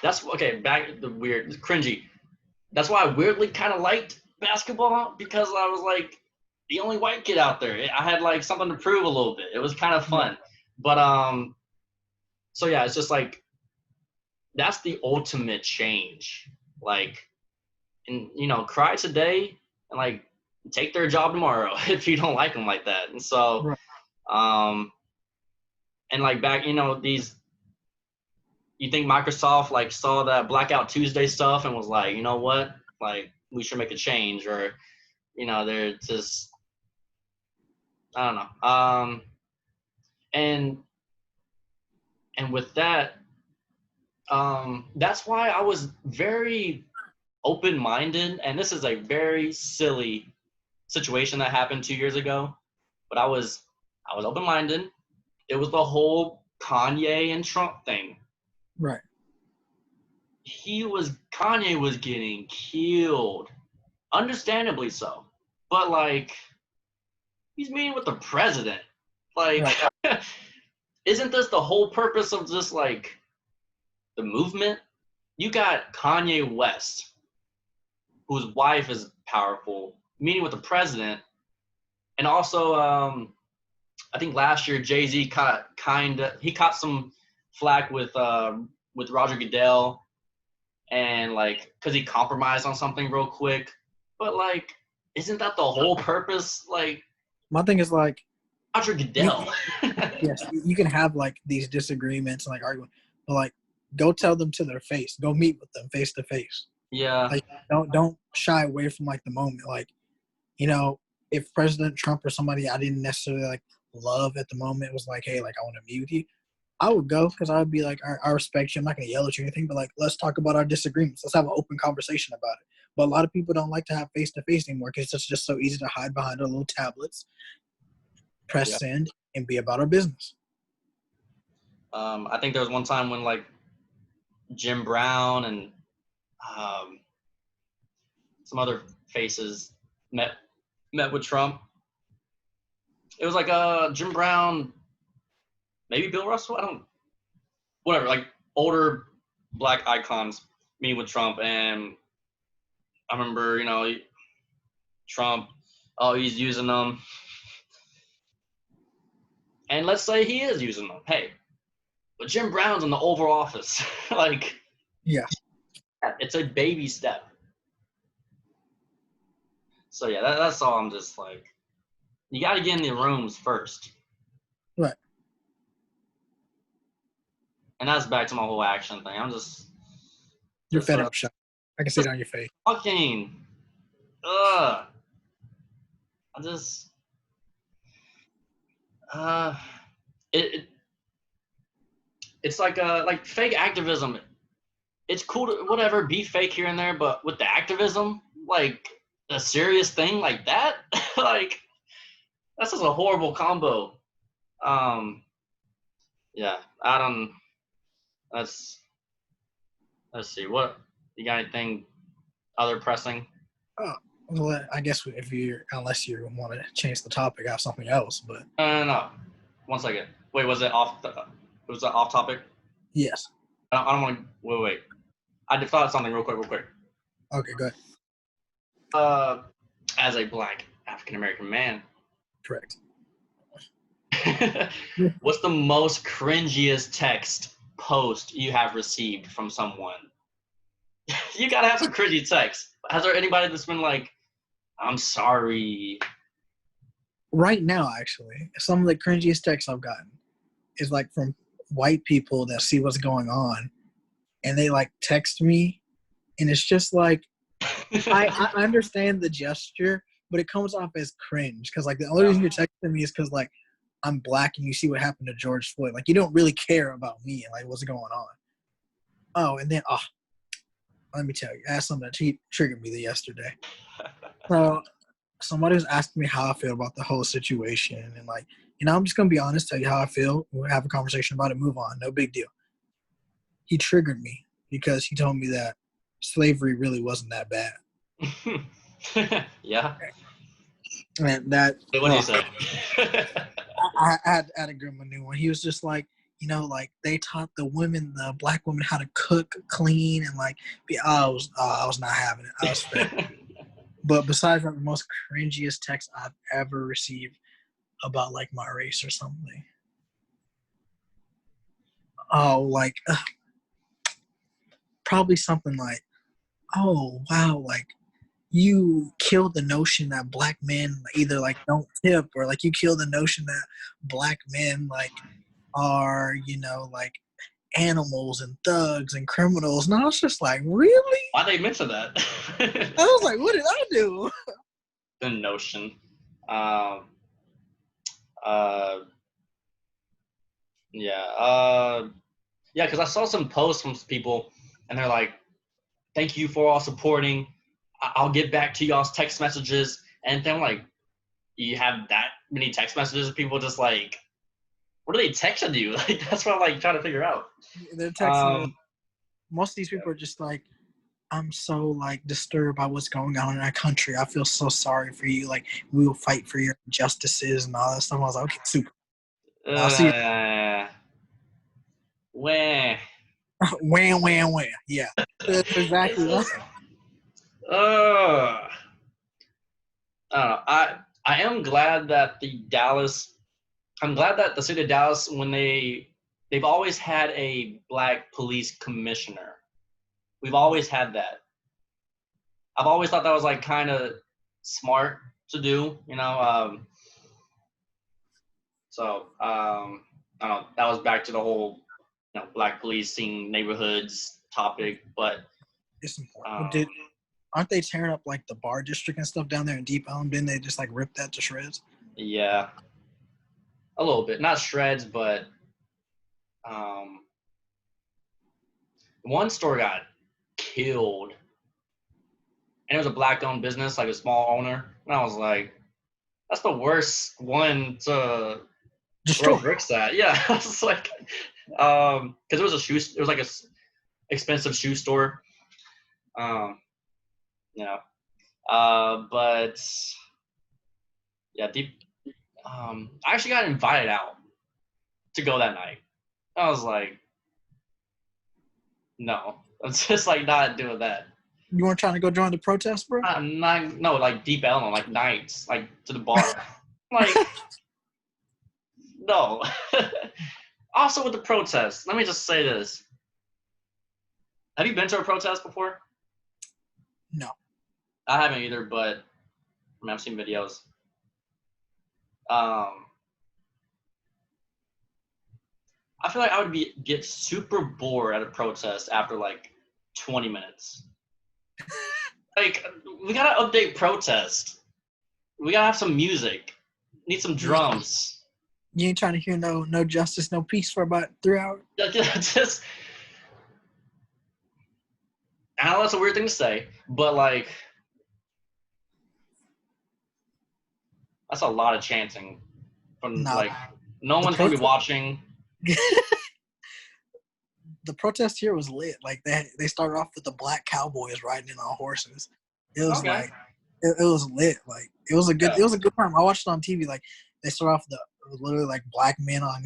that's okay. Back to the weird, cringy. That's why I weirdly kind of liked basketball, because I was like the only white kid out there. I had like something to prove a little bit. It was kind of fun. Yeah. But so yeah, it's just like that's the ultimate change. Like, and you know, cry today and like take their job tomorrow if you don't like them like that. And so, right. And like back, you know, you think Microsoft like saw that Blackout Tuesday stuff and was like, you know what, like we should make a change, or you know, they're just, I don't know. And with that, that's why I was very open-minded, and this is a very silly situation that happened 2 years ago, but I was open-minded. It was the whole Kanye and Trump thing. Right. Kanye was getting killed, understandably so, but like he's meeting with the president. Like, right. Isn't this the whole purpose of just like the movement? You got Kanye West, whose wife is powerful, meeting with the president, and also I think last year Jay-Z caught some flack with Roger Goodell, and like because he compromised on something real quick. But like, isn't that the whole purpose? Like, my thing is like Roger Goodell. Yes, you can have like these disagreements and like arguing, but like go tell them to their face. Go meet with them face to face. Yeah. Like don't shy away from like the moment. Like, you know, if President Trump or somebody I didn't necessarily like love at the moment was like, hey, like I want to meet with you, I would go, because I would be like, I respect you. I'm not gonna yell at you or anything, but like let's talk about our disagreements. Let's have an open conversation about it. But a lot of people don't like to have face to face anymore because it's just so easy to hide behind our little tablets, press send, and be about our business. I think there was one time when like Jim Brown and some other faces met with Trump. It was like Jim Brown, maybe Bill Russell, whatever, like older black icons meeting with Trump. And I remember, you know, Trump, oh, he's using them. And let's say he is using them. Hey, but Jim Brown's in the Oval Office. Like, yeah, it's a baby step. So yeah, that's all. I'm just like, you got to get in the rooms first. Right. And that's back to my whole action thing. You're fed up, shut. I can see it on your face. Fucking, it's like fake activism. It's cool to whatever be fake here and there, but with the activism, like a serious thing like that, like that's just a horrible combo. Yeah, I don't. Let's see. What you got? Anything other pressing? Oh, well, I guess unless you want to change the topic, I have something else. But no. 1 second. Wait, was it off? Was that off topic? Yes. I don't want to. Wait. I thought of something real quick. Okay, go ahead. As a black African American man. Correct. What's the most cringiest text post you have received from someone? You gotta have some cringy text. Has there anybody that's been like, I'm sorry? Right now, actually, some of the cringiest texts I've gotten is like from white people that see what's going on, and they like text me, and it's just like I understand the gesture, but it comes off as cringe because like the only reason you're texting me is because like I'm black and you see what happened to George Floyd. Like you don't really care about me and like what's going on. Oh, and then let me tell you, I had something that triggered me yesterday. So somebody was asking me how I feel about the whole situation, and like, I'm just gonna be honest, tell you how I feel. We'll have a conversation about it, move on, no big deal. He triggered me because he told me that slavery really wasn't that bad. Yeah. And that. What did he say? I had a good one, new one. He was just like, like they taught the black women how to cook, clean, and like I was not having it. I was fed. But besides that, the most cringiest text I've ever received about like my race or something. Oh, like probably something like, oh wow, like you killed the notion that black men either like don't tip, or like you killed the notion that black men like are, like animals and thugs and criminals. And I was just like, really? Why'd they mention that? I was like, what did I do? The notion. Yeah. Yeah, because I saw some posts from people, and they're like, thank you for all supporting. I'll get back to y'all's text messages. And then I'm like, you have that many text messages? People just like, what are they texting you? Like, that's what I'm like trying to figure out. They're texting. Most of these people are just like, I'm so like disturbed by what's going on in our country. I feel so sorry for you. Like we will fight for your justices and all that stuff. I was like, okay, super. I'll see you. Wah. Wham. Yeah, that's exactly right. I am glad that I'm glad that the city of Dallas, when they've always had a black police commissioner. We've always had that. I've always thought that was like kind of smart to do, So I don't know. That was back to the whole, black policing neighborhoods topic, but it's important. Aren't they tearing up like the bar district and stuff down there in Deep Ellum? Didn't they just like rip that to shreds? Yeah, a little bit, not shreds, but one store got killed, and it was a black-owned business, like a small owner, and I was like, that's the worst one to throw bricks at. Yeah, I was like, because it was like a expensive shoe store. But yeah, I actually got invited out to go that night. I was like, no, I'm just like not doing that. You weren't trying to go join the protest, bro? No, like Deep Ellum, like nights, like to the bar. Like, no. Also with the protest, let me just say this. Have you been to a protest before? No. I haven't either, but I've seen videos. I feel like I would get super bored at a protest after like 20 minutes. Like, we gotta update protest. We gotta have some music. Need some drums. You ain't trying to hear no justice, no peace for about 3 hours? Just, I know that's a weird thing to say, but like, that's a lot of chanting. Like, no one's gonna be watching. The protest here was lit. Like they started off with the black cowboys riding in on horses. It was like it was lit. Like it was a good time. I watched it on TV. Like they start off with literally like black men on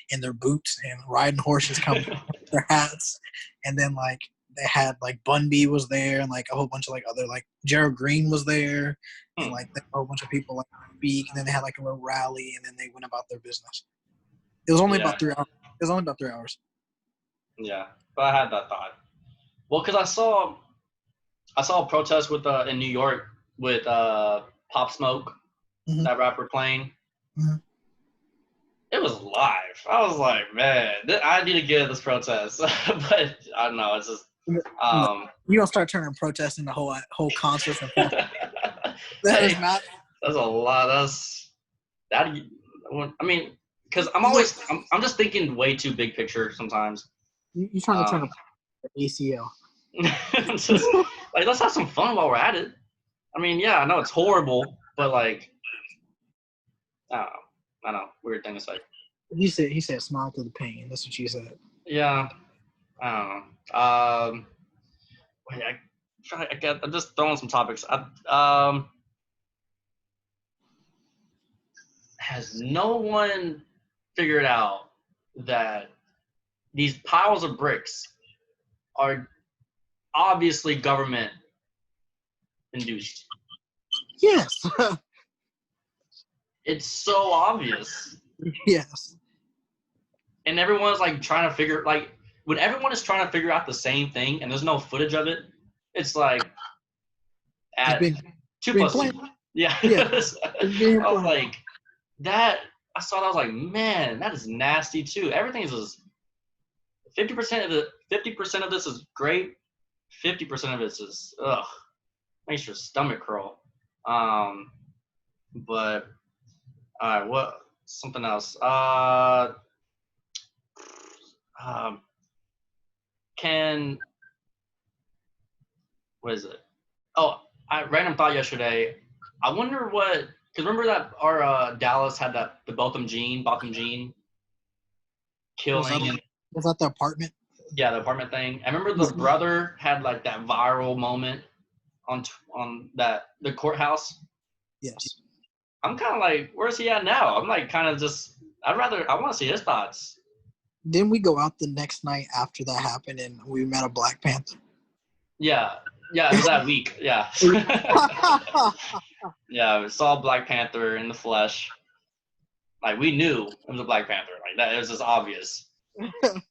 in their boots and riding horses, coming with their hats, and then like they had like Bun B was there and like a whole bunch of like other like Gerald Green was there and like a whole bunch of people like speak, and then they had like a little rally, and then they went about their business. It was only about 3 hours. It was only about 3 hours. Yeah, but I had that thought. Well, because I saw a protest with in New York with Pop Smoke, Mm-hmm. that rapper playing. Mm-hmm. It was live. I was like, man, I need to get at this protest, but I don't know. It's just No, you don't start turning protests into whole concerts and festivals. That is hey, not. that's a lot. That. I mean, because I'm just thinking way too big picture sometimes. You're trying to turn Um, a ACL. it's just like let's have some fun while we're at it. I mean, yeah, I know it's horrible, but like, I don't know. I know, weird thing to say. He said smile through the pain. That's what you said. Yeah, I don't know. Wait, I'm just throwing some topics. Has no one figured out that these piles of bricks are obviously government induced? Yes. It's so obvious. Yes. And everyone's like trying to figure like when everyone is trying to figure out the same thing and there's no footage of it, it's like It's at two being plus two. planned. Yeah. Yeah. I It's being was planned. like that. I saw that. I was like, man, that is nasty too. Everything is just 50% of this is great. 50% of it is makes your stomach crawl. But all right, what something else? Um, can what is it? Oh, I random thought yesterday. I wonder what because remember that our Dallas had the Botham Jean Was that, killing and was that the apartment? yeah the apartment thing. I remember the Yeah. brother had like that viral moment on that the courthouse. Yes. I'm kind of like, where's he at now? I'm like kind of just I want to see his thoughts. Didn't we go out the next night after that happened and we met a Black Panther? Yeah, yeah, it was that week. Yeah, yeah, we saw Black Panther in the flesh. Like we knew it was a Black Panther. Like that, it was just obvious.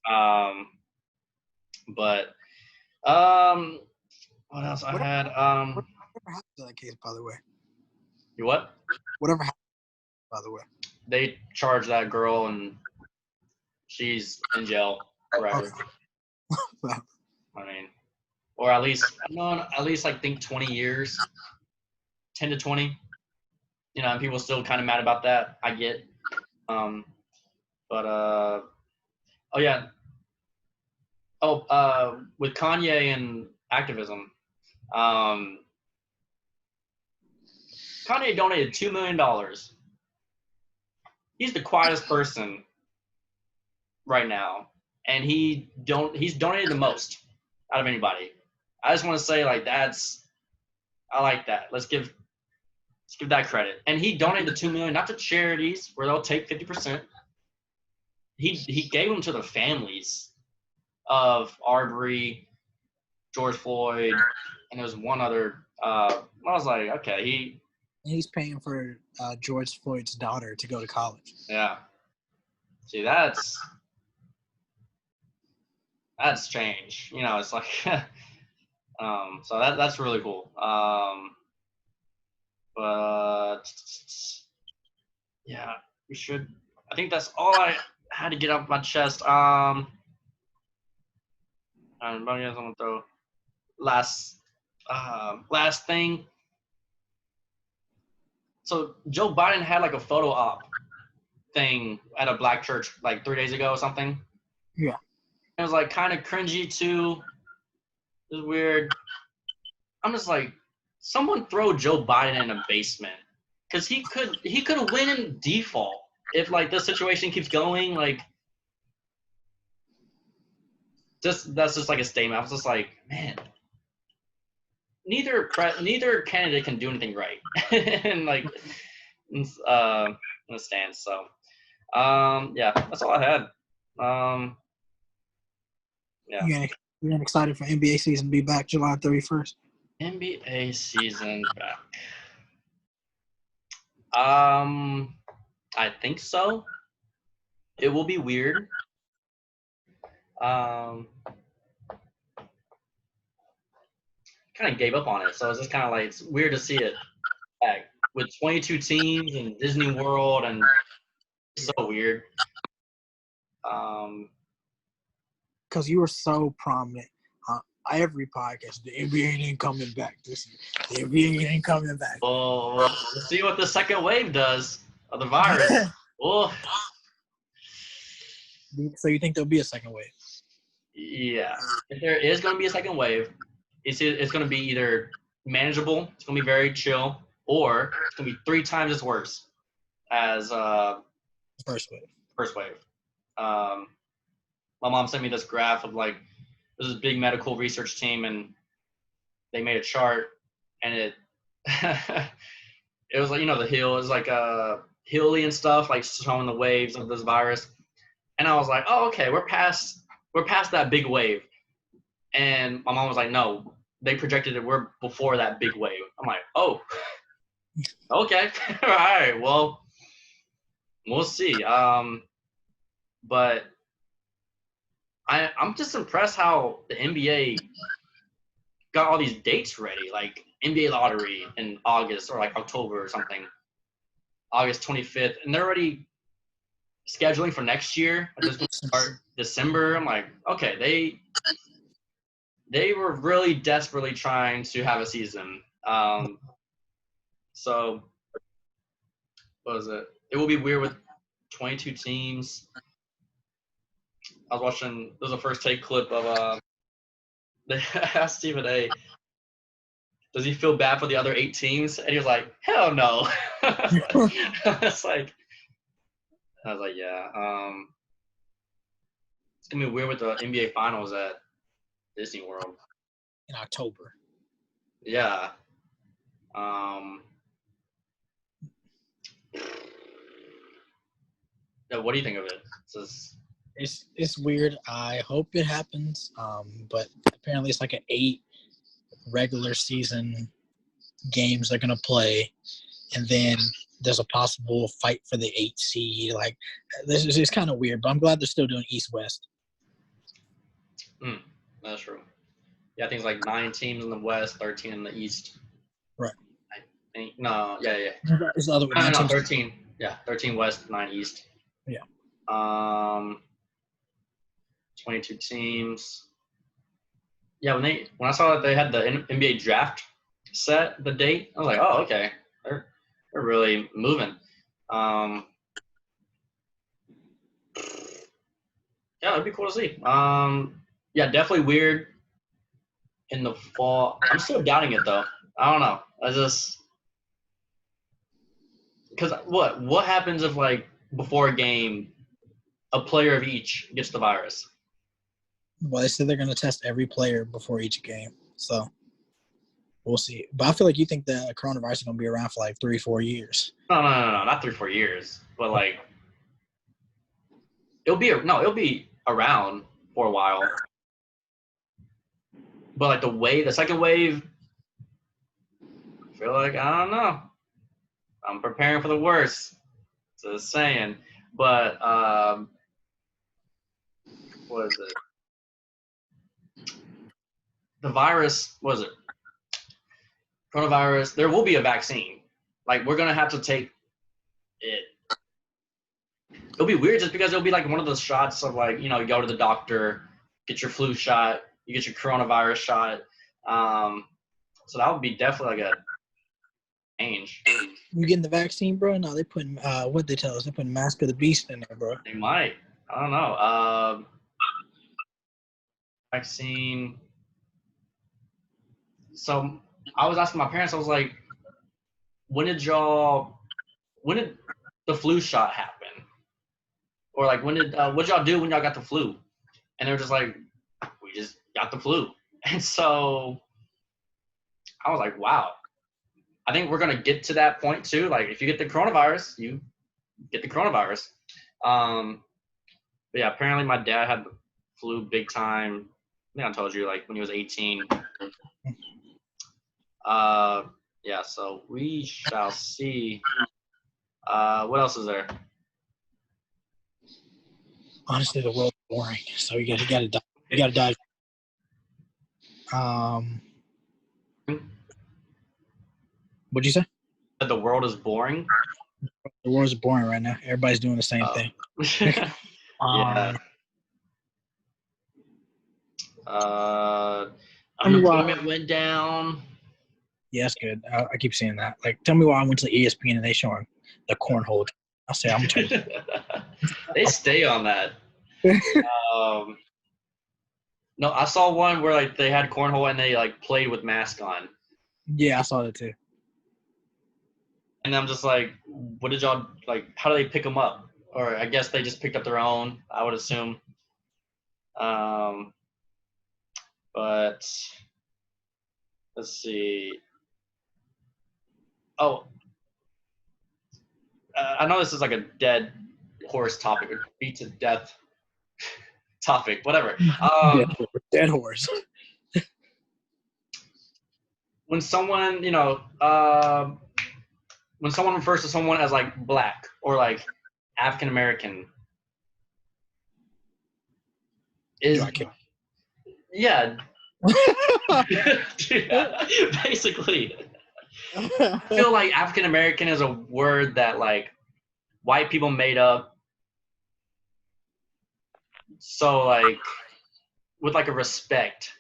Um, but what else I had? Whatever happened to that case, by the way? You what? Whatever happened, by the way? They charged that girl and she's in jail forever. Okay. I mean, or at least no, at least like think 20 years, 10 to 20. You know, and people still kind of mad about that. I get. Um, but oh yeah. With Kanye and activism, um, Kanye donated $2 million. He's the quietest person right now, and he's donated the most out of anybody. I just want to say like I like that. Let's give that credit. And he donated the $2 million not to charities where they'll take 50%. He gave them to the families of Arbery, George Floyd, and there was one other. I was like, okay, He's paying for George Floyd's daughter to go to college. yeah. See, that's change. You know, it's like, so that's really cool. But yeah, we should. I think that's all I had to get off my chest. I'm gonna throw last thing. So Joe Biden had like a photo op thing at a black church like 3 days ago or something. Yeah. It was like kind of cringy too. It was weird. I'm just like, someone throw Joe Biden in a basement because he could win in default if like this situation keeps going. Like, that's just like a statement. I was just like, man, neither candidate can do anything right, and like, in the stands. So, yeah, that's all I had. Yeah. You ain't excited for NBA season to be back July 31st? NBA season back. I think so. It will be weird. Kind of gave up on it. So it's just kind of like it's weird to see it back with 22 teams and Disney World, and it's so weird. Because you were so prominent on every podcast. The NBA ain't coming back this year. The NBA ain't coming back. Well, we'll see what the second wave does of the virus. Well, So you think there'll be a second wave? yeah. If there is going to be a second wave, it's going to be either manageable, it's going to be very chill, or it's going to be 3 times as worse as First wave. First wave. My mom sent me this graph of like there's this big medical research team, and they made a chart, and it it was like, you know, the hill, it was like hilly and stuff, like showing the waves of this virus. And I was like, oh, okay, we're past that big wave. And my mom was like, no, they projected it, we're before that big wave. I'm like, oh, okay. All right, well, we'll see. But I'm just impressed how the NBA got all these dates ready, like NBA lottery in August or like October or something, August 25th, and they're already scheduling for next year. This is going to start December. I'm like, okay, they were really desperately trying to have a season. So what was it? It will be weird with 22 teams. I was watching. There was a first take clip of they asked Stephen A. Does he feel bad for the other 8 teams? And he was like, hell no. It's like, I was like, yeah. It's gonna be weird with the NBA Finals at Disney World in October. Yeah. Yeah. What do you think of it? It's weird. I hope it happens. But apparently it's like an 8 regular season games they're gonna play, and then there's a possible fight for the 8 seed. Like, this is just kind of weird, but I'm glad they're still doing East-West. That's true. Yeah, I think it's like 9 teams in the West, 13 in the East. Right. I think no, yeah. It's the other way. No, 13. Yeah, 13 West, 9 East. Yeah. 22 teams. Yeah, when I saw that they had the NBA draft set, the date, I was like, oh, okay, they're really moving. Yeah, it'd be cool to see. Yeah, definitely weird in the fall. I'm still doubting it though. I don't know. Because what happens if, like, before a game, a player of each gets the virus? Well, they said they're going to test every player before each game, so we'll see. But I feel like you think the coronavirus is going to be around for like 3-4 years. No, not 3-4 years, but like it'll be around for a while. But like the second wave, I feel like, I don't know. I'm preparing for the worst. Just saying. But what is it? The virus, what is it? Coronavirus, there will be a vaccine. Like, we're going to have to take it. It'll be weird just because it'll be like one of those shots of, like, you know, you go to the doctor, get your flu shot, you get your coronavirus shot. So that would be definitely like a change. You getting the vaccine, bro? No, they putting what they tell us, they putting Mask of the Beast in there, bro. They might. I don't know. Vaccine. So I was asking my parents, I was like, when did the flu shot happen? Or like, what'd y'all do when y'all got the flu? And they were just like, we just got the flu. And so I was like, wow. I think we're going to get to that point too. Like, if you get the coronavirus, you get the coronavirus. But yeah, apparently my dad had the flu big time. I think I told you, like, when he was 18. Yeah, so we shall see. What else is there? Honestly, the world's boring. So you gotta dive. What'd you say? The world is boring. The world's boring right now. Everybody's doing the same thing. Yeah. Tell me why. Unemployment went down. Yeah, that's good. I keep seeing that. Like, tell me why I went to ESPN and they showing the cornhole. I say I'm gonna turn. They stay on that. No, I saw one where like they had cornhole and they like played with mask on. Yeah, I saw that too. And I'm just like, what did y'all like? How do they pick them up? Or I guess they just picked up their own. I would assume. But let's see. Oh, I know this is like a dead horse topic, or beat to death topic, whatever. Dead horse. When someone, when someone refers to someone as like black or like African American, is yeah, basically. I feel like African American is a word that like white people made up, so like with like a respect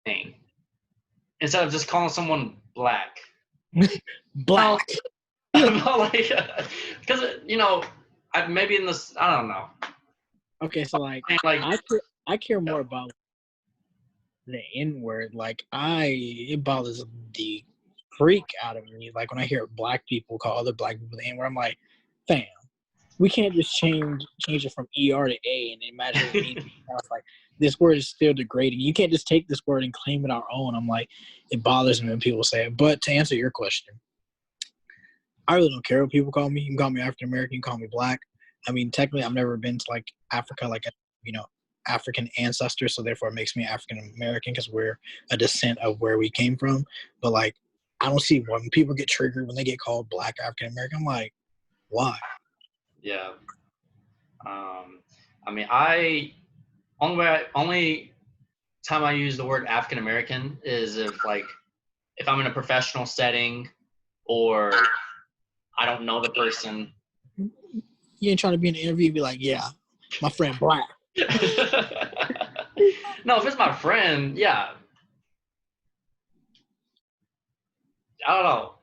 thing instead of just calling someone black. Black. Like, because maybe in this, I don't know. Okay, so like I care more about the N-word. Like it bothers the freak out of me. Like when I hear black people call other black people the N-word, I'm like, fam, we can't just change it from ER to A and imagine what it means. Like this word is still degrading. You can't just take this word and claim it our own. I'm like, it bothers me when people say it. But to answer your question, I really don't care what people call me. You can call me African American, you can call me black. I mean, technically, I've never been to like Africa, like African ancestors, so therefore it makes me African American because we're a descent of where we came from. But like, I don't see when people get triggered when they get called black African American. I'm like, why? Yeah. I mean, only time I use the word African American is if I'm in a professional setting or I don't know the person. You ain't trying to be in an interview and be like, yeah, my friend black. No, if it's my friend, yeah. I don't know.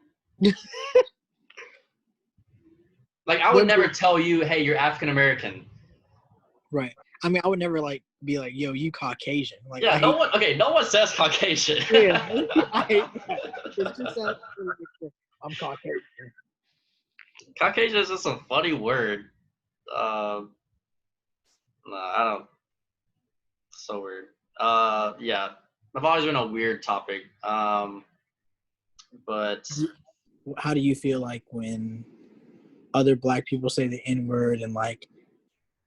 Like, I would never tell you, hey, you're African American. Right. I mean, I would never be like, yo, you Caucasian. Like, yeah, no one says Caucasian. Yeah, I hate that. It's just I'm Caucasian. Caucasian is just a funny word. No, I don't. So weird. Yeah, I've always been a weird topic. But how do you feel like when other black people say the N-word and like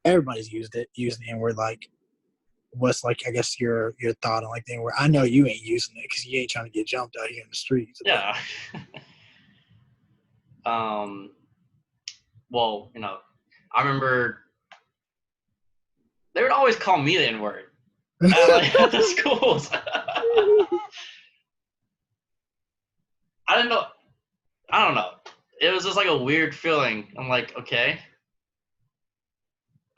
everybody's using the N-word? Like, what's like, I guess your thought on like the N-word? I know you ain't using it because you ain't trying to get jumped out here in the streets. Yeah. Well, I remember they would always call me the N-word at the schools. I don't know. It was just like a weird feeling. I'm like, okay.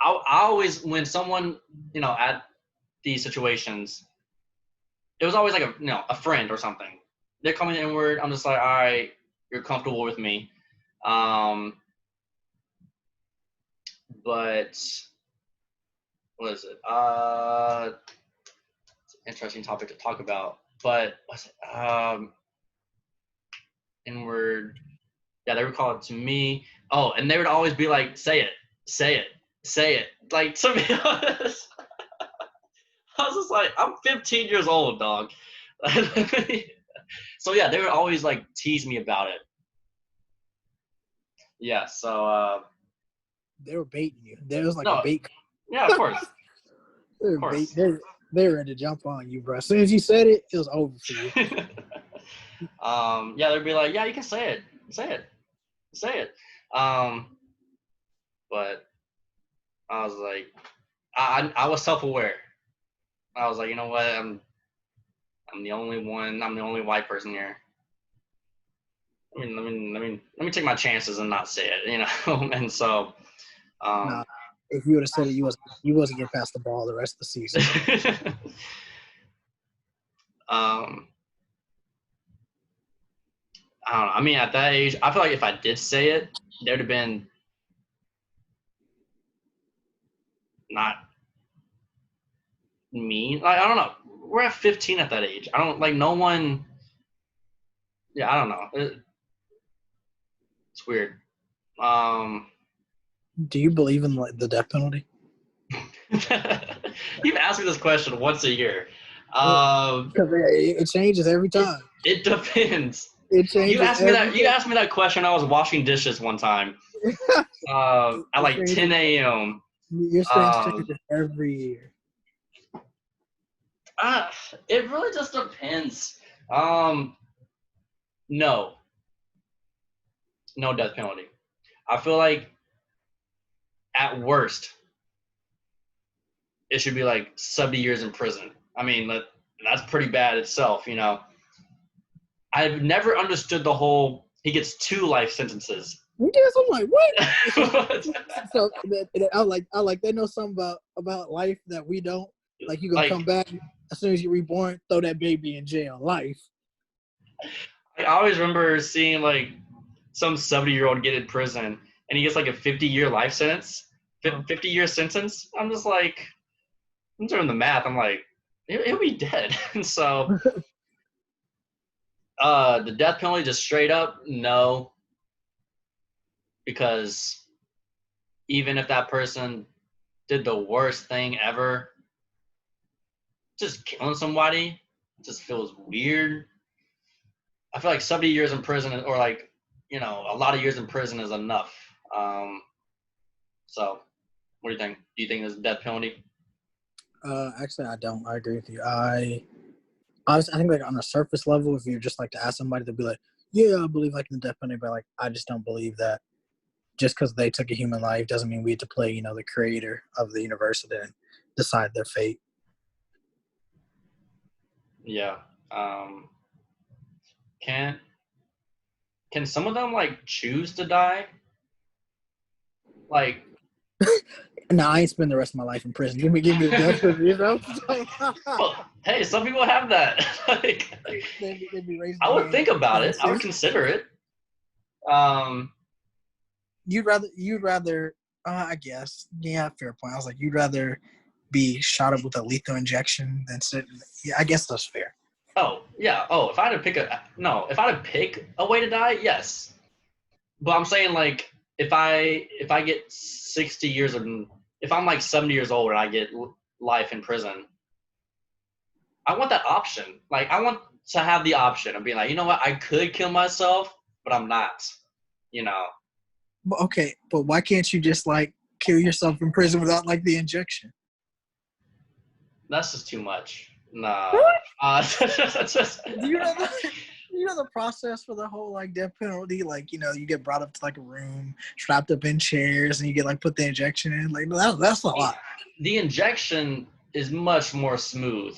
I always, when someone, at these situations, it was always like a friend or something. They're calling me the N-word. I'm just like, all right, you're comfortable with me. But what is it? It's an interesting topic to talk about. But what's it? N-word. Yeah, they would call it to me. Oh, and they would always be like, say it, say it, say it. Like, to be honest, I was just like, I'm 15 years old, dog. So yeah, they would always like tease me about it. Yeah, so they were baiting you. There was like a bait. Yeah, of course. They were ready to jump on you, bro. As soon as you said it, it was over for you. Yeah, they'd be like, yeah, you can say it. Say it. Say it. But I was like, I was self-aware. I was like, you know what? I'm the only one. I'm the only white person here. Let me take my chances and not say it, you know. And so, Nah, if you would have said it, you wasn't getting past the ball the rest of the season. I don't know. I mean, at that age, I feel like if I did say it, there would have been not mean. Like, I don't know. We're at 15 at that age. I don't like no one. Yeah, I don't know. It's weird. Do you believe in like the death penalty? You've asked me this question once a year. It changes every time. It depends. It changes. You asked me that question. I was washing dishes one time. At like 10 a.m. Your stance changes every year. It really just depends. No death penalty. I feel like at worst it should be like 70 years in prison. I mean, that's pretty bad itself, you know. I've never understood the whole he gets 2 life sentences. Yes, I'm like, what? So I like they know something about life that we don't. Like you gonna come back as soon as you're reborn, throw that baby in jail. Life. I always remember seeing like some 70-year-old get in prison and he gets like a 50-year life sentence, 50-year sentence. I'm just like, I'm doing the math. I'm like, he'll be dead. And so, the death penalty, just straight up, no. Because even if that person did the worst thing ever, just killing somebody just feels weird. I feel like 70 years in prison, or like, you know, a lot of years in prison is enough. So, what do you think? Do you think there's a death penalty? Actually, I don't. I agree with you. Honestly, I think like on a surface level, if you're just like to ask somebody to be like, yeah, I believe like in the death penalty, but like I just don't believe that just because they took a human life doesn't mean we had to play, you know, the creator of the universe and decide their fate. Yeah. Can some of them like choose to die? Like, No, I ain't spend the rest of my life in prison. Give me the death penalty. You know? well, hey, some people have that. Like, they'd be raising I would think about it. I would consider it. You'd rather, I guess, yeah, fair point. I was like, you'd rather be shot up with a lethal injection than sit. Yeah, I guess that's fair. Oh yeah. Oh, if I had to pick a way to die, yes. But I'm saying like if I get 60 years of, if I'm like 70 years old and I get life in prison, I want that option. Like I want to have the option of being like, you know what, I could kill myself, but I'm not. You know. Okay, but why can't you just like kill yourself in prison without like the injection? That's just too much. Nah. That's just. Do you know the process for the whole like death penalty? Like, you know, you get brought up to like a room, strapped up in chairs, and you get like put the injection in. Like that's a lot. The injection is much more smooth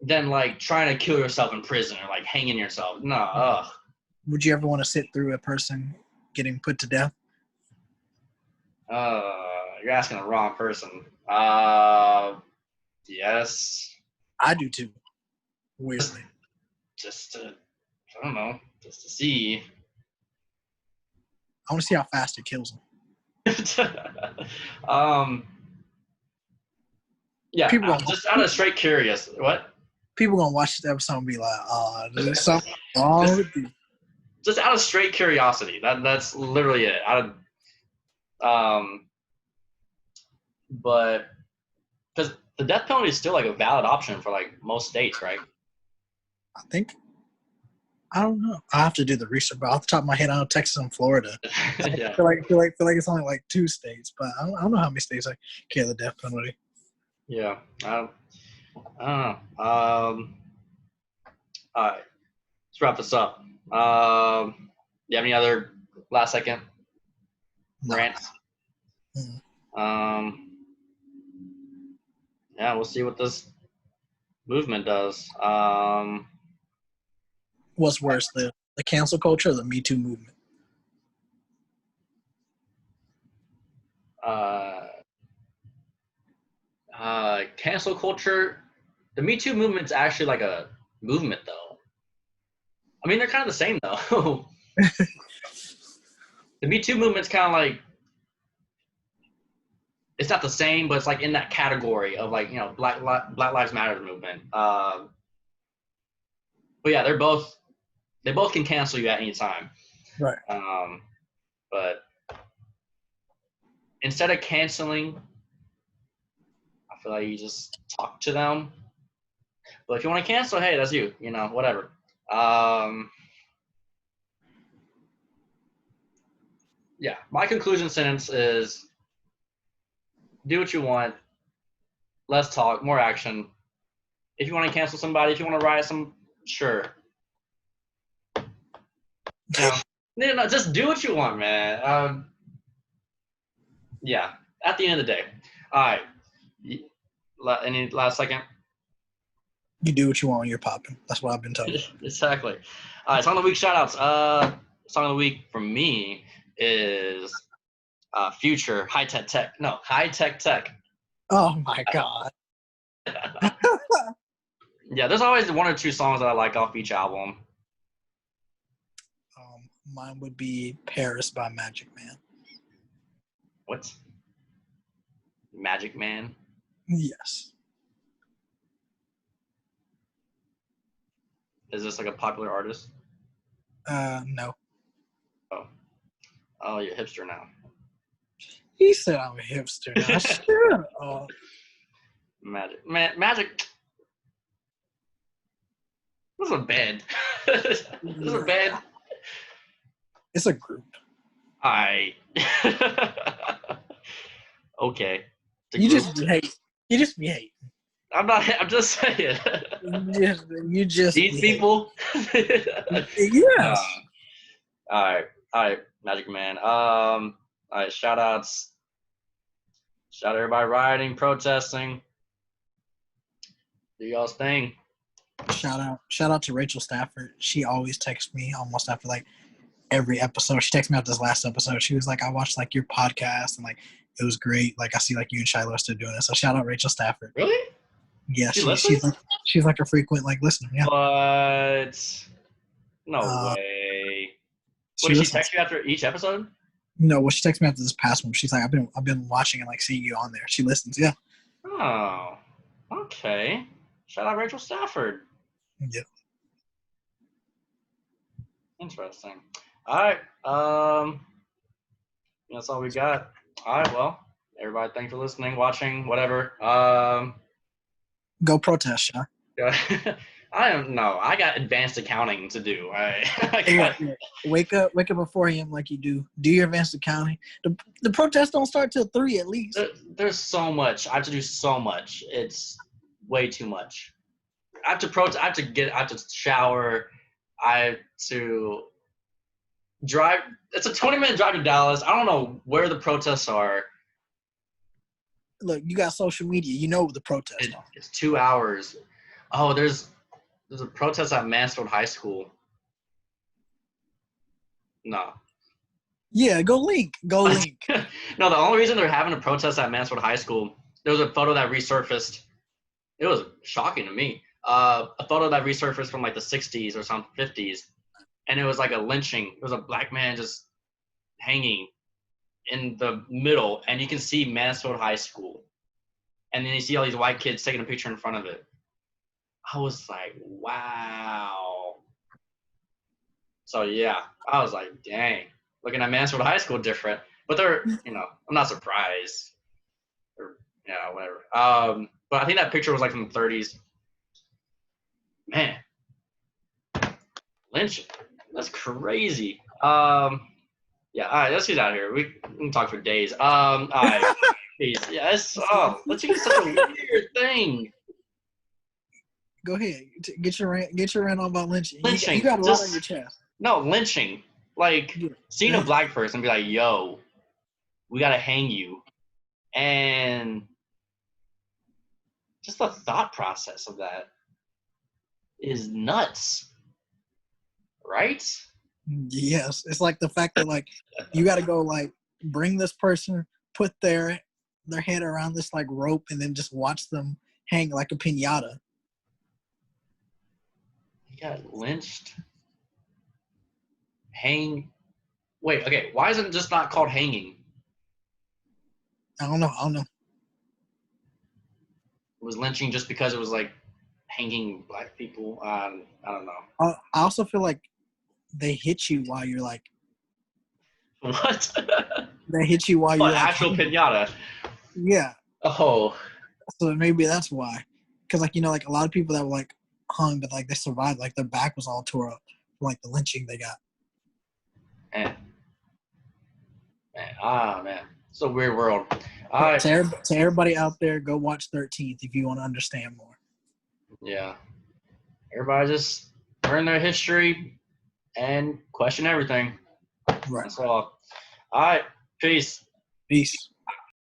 than like trying to kill yourself in prison or like hanging yourself. No. Ugh. Would you ever want to sit through a person getting put to death? You're asking the wrong person. Yes. I do too. Weirdly. Just to, I don't know, just to see. I want to see how fast it kills them. Yeah, just out of straight curious. What? People gonna watch this episode and be like, "Oh, there's something wrong with you." Just out of straight curiosity. That's literally it. But because the death penalty is still like a valid option for like most states, right? I think. I don't know. I have to do the research, but off the top of my head, I know Texas and Florida. Yeah. I feel like it's only like 2 states, but I don't know how many states like carry the death penalty. Yeah. I don't know. All right. Let's wrap this up. You have any other last second rants? Yeah, we'll see what this movement does. What's worse, the cancel culture or the Me Too movement? Cancel culture. The Me Too movement's actually like a movement, though. I mean, they're kind of the same, though. The Me Too movement's kind of like, it's not the same, but it's like in that category of like, Black Lives Matter movement. But yeah, they both can cancel you at any time. Right. But instead of canceling, I feel like you just talk to them. But if you want to cancel, hey, that's you. Whatever. Yeah, my conclusion sentence is do what you want. Less talk, more action. If you want to cancel somebody, if you want to riot some, sure. No, just do what you want, man. Yeah, at the end of the day. All right. Any last second? You do what you want when you're popping. That's what I've been told. Exactly. All right, Song of the Week shoutouts. Song of the Week for me is Future, High Tech Tech. No, High Tech Tech. Oh my God. Yeah, there's always one or two songs that I like off each album. Mine would be Paris by Magic Man. What? Magic Man? Yes. Is this like a popular artist? No. Oh, you're a hipster now. He said I'm a hipster now. Sure. Magic. This is a band. This is a band. It's a group. Okay. You just be hating. You just be hating. I'm not. I'm just saying. You just These people. Yes. All right, Magic Man. All right, shout outs. Shout out everybody rioting, protesting. Do y'all's thing. Shout out to Rachel Stafford. She always texts me almost after like every episode. She texted me out this last episode. She was like, I watched like your podcast and like it was great. Like I see like you and Shiloh are still doing it. So shout out Rachel Stafford. Really? Yeah, she's like a frequent like listener. Yeah. But no way. What did she text you after each episode? No, well she texted me after this past one. She's like, I've been watching and like seeing you on there. She listens. Yeah. Oh, okay. Shout out Rachel Stafford. Yeah. Interesting. All right. That's all we got. All right. Well, everybody, thanks for listening, watching, whatever. Go protest, Sean. I don't know. I got advanced accounting to do. Wake up at 4 a.m. like you do. Do your advanced accounting. The protests don't start till 3 at least. There's so much. I have to do so much. It's way too much. I have to protest. I have to shower. I have to drive. It's a 20-minute drive to Dallas. I don't know where the protests are. Look, you got social media. You know the protests are. It's 2 hours. Oh, there's a protest at Mansfield High School. No. Yeah, go link. No, the only reason they're having a protest at Mansfield High School, there was a photo that resurfaced. It was shocking to me. A photo that resurfaced from like the 60s or some 50s, and it was like a lynching. It was a black man just hanging in the middle, and you can see Mansfield High School, and then you see all these white kids taking a picture in front of it. I was like, wow. So yeah, I was like, dang. Looking at Mansfield High School different, but they're, I'm not surprised. Or, whatever. But I think that picture was like from the 30s. Man, lynching. That's crazy. Yeah. All right, let's get out of here. We can talk for days. All right. Peace. Yes. Let's get such a weird thing. Go ahead. Get your rant on about lynching. Lynching. You got a lot on your chest. No, lynching. Like, seeing a black person and be like, yo, we got to hang you. And just the thought process of that is nuts, right? Yes, it's like the fact that like you got to go like bring this person, put their head around this like rope, and then just watch them hang like a piñata. He got lynched. Hang. Wait, okay. Why isn't it just not called hanging? I don't know. It was lynching just because it was like hanging black people. I don't know. I also feel like they hit you while you're like. What? They hit you while Oh, you're like. actual pinata. Yeah. Oh. So maybe that's why. Because like like a lot of people that were like hung, but like they survived. Like their back was all tore up from like the lynching they got. Man. Man. It's a weird world. To everybody out there, go watch 13th if you want to understand more. Yeah. Everybody just learn their history and question everything. Right. That's all. All right. Peace. Peace.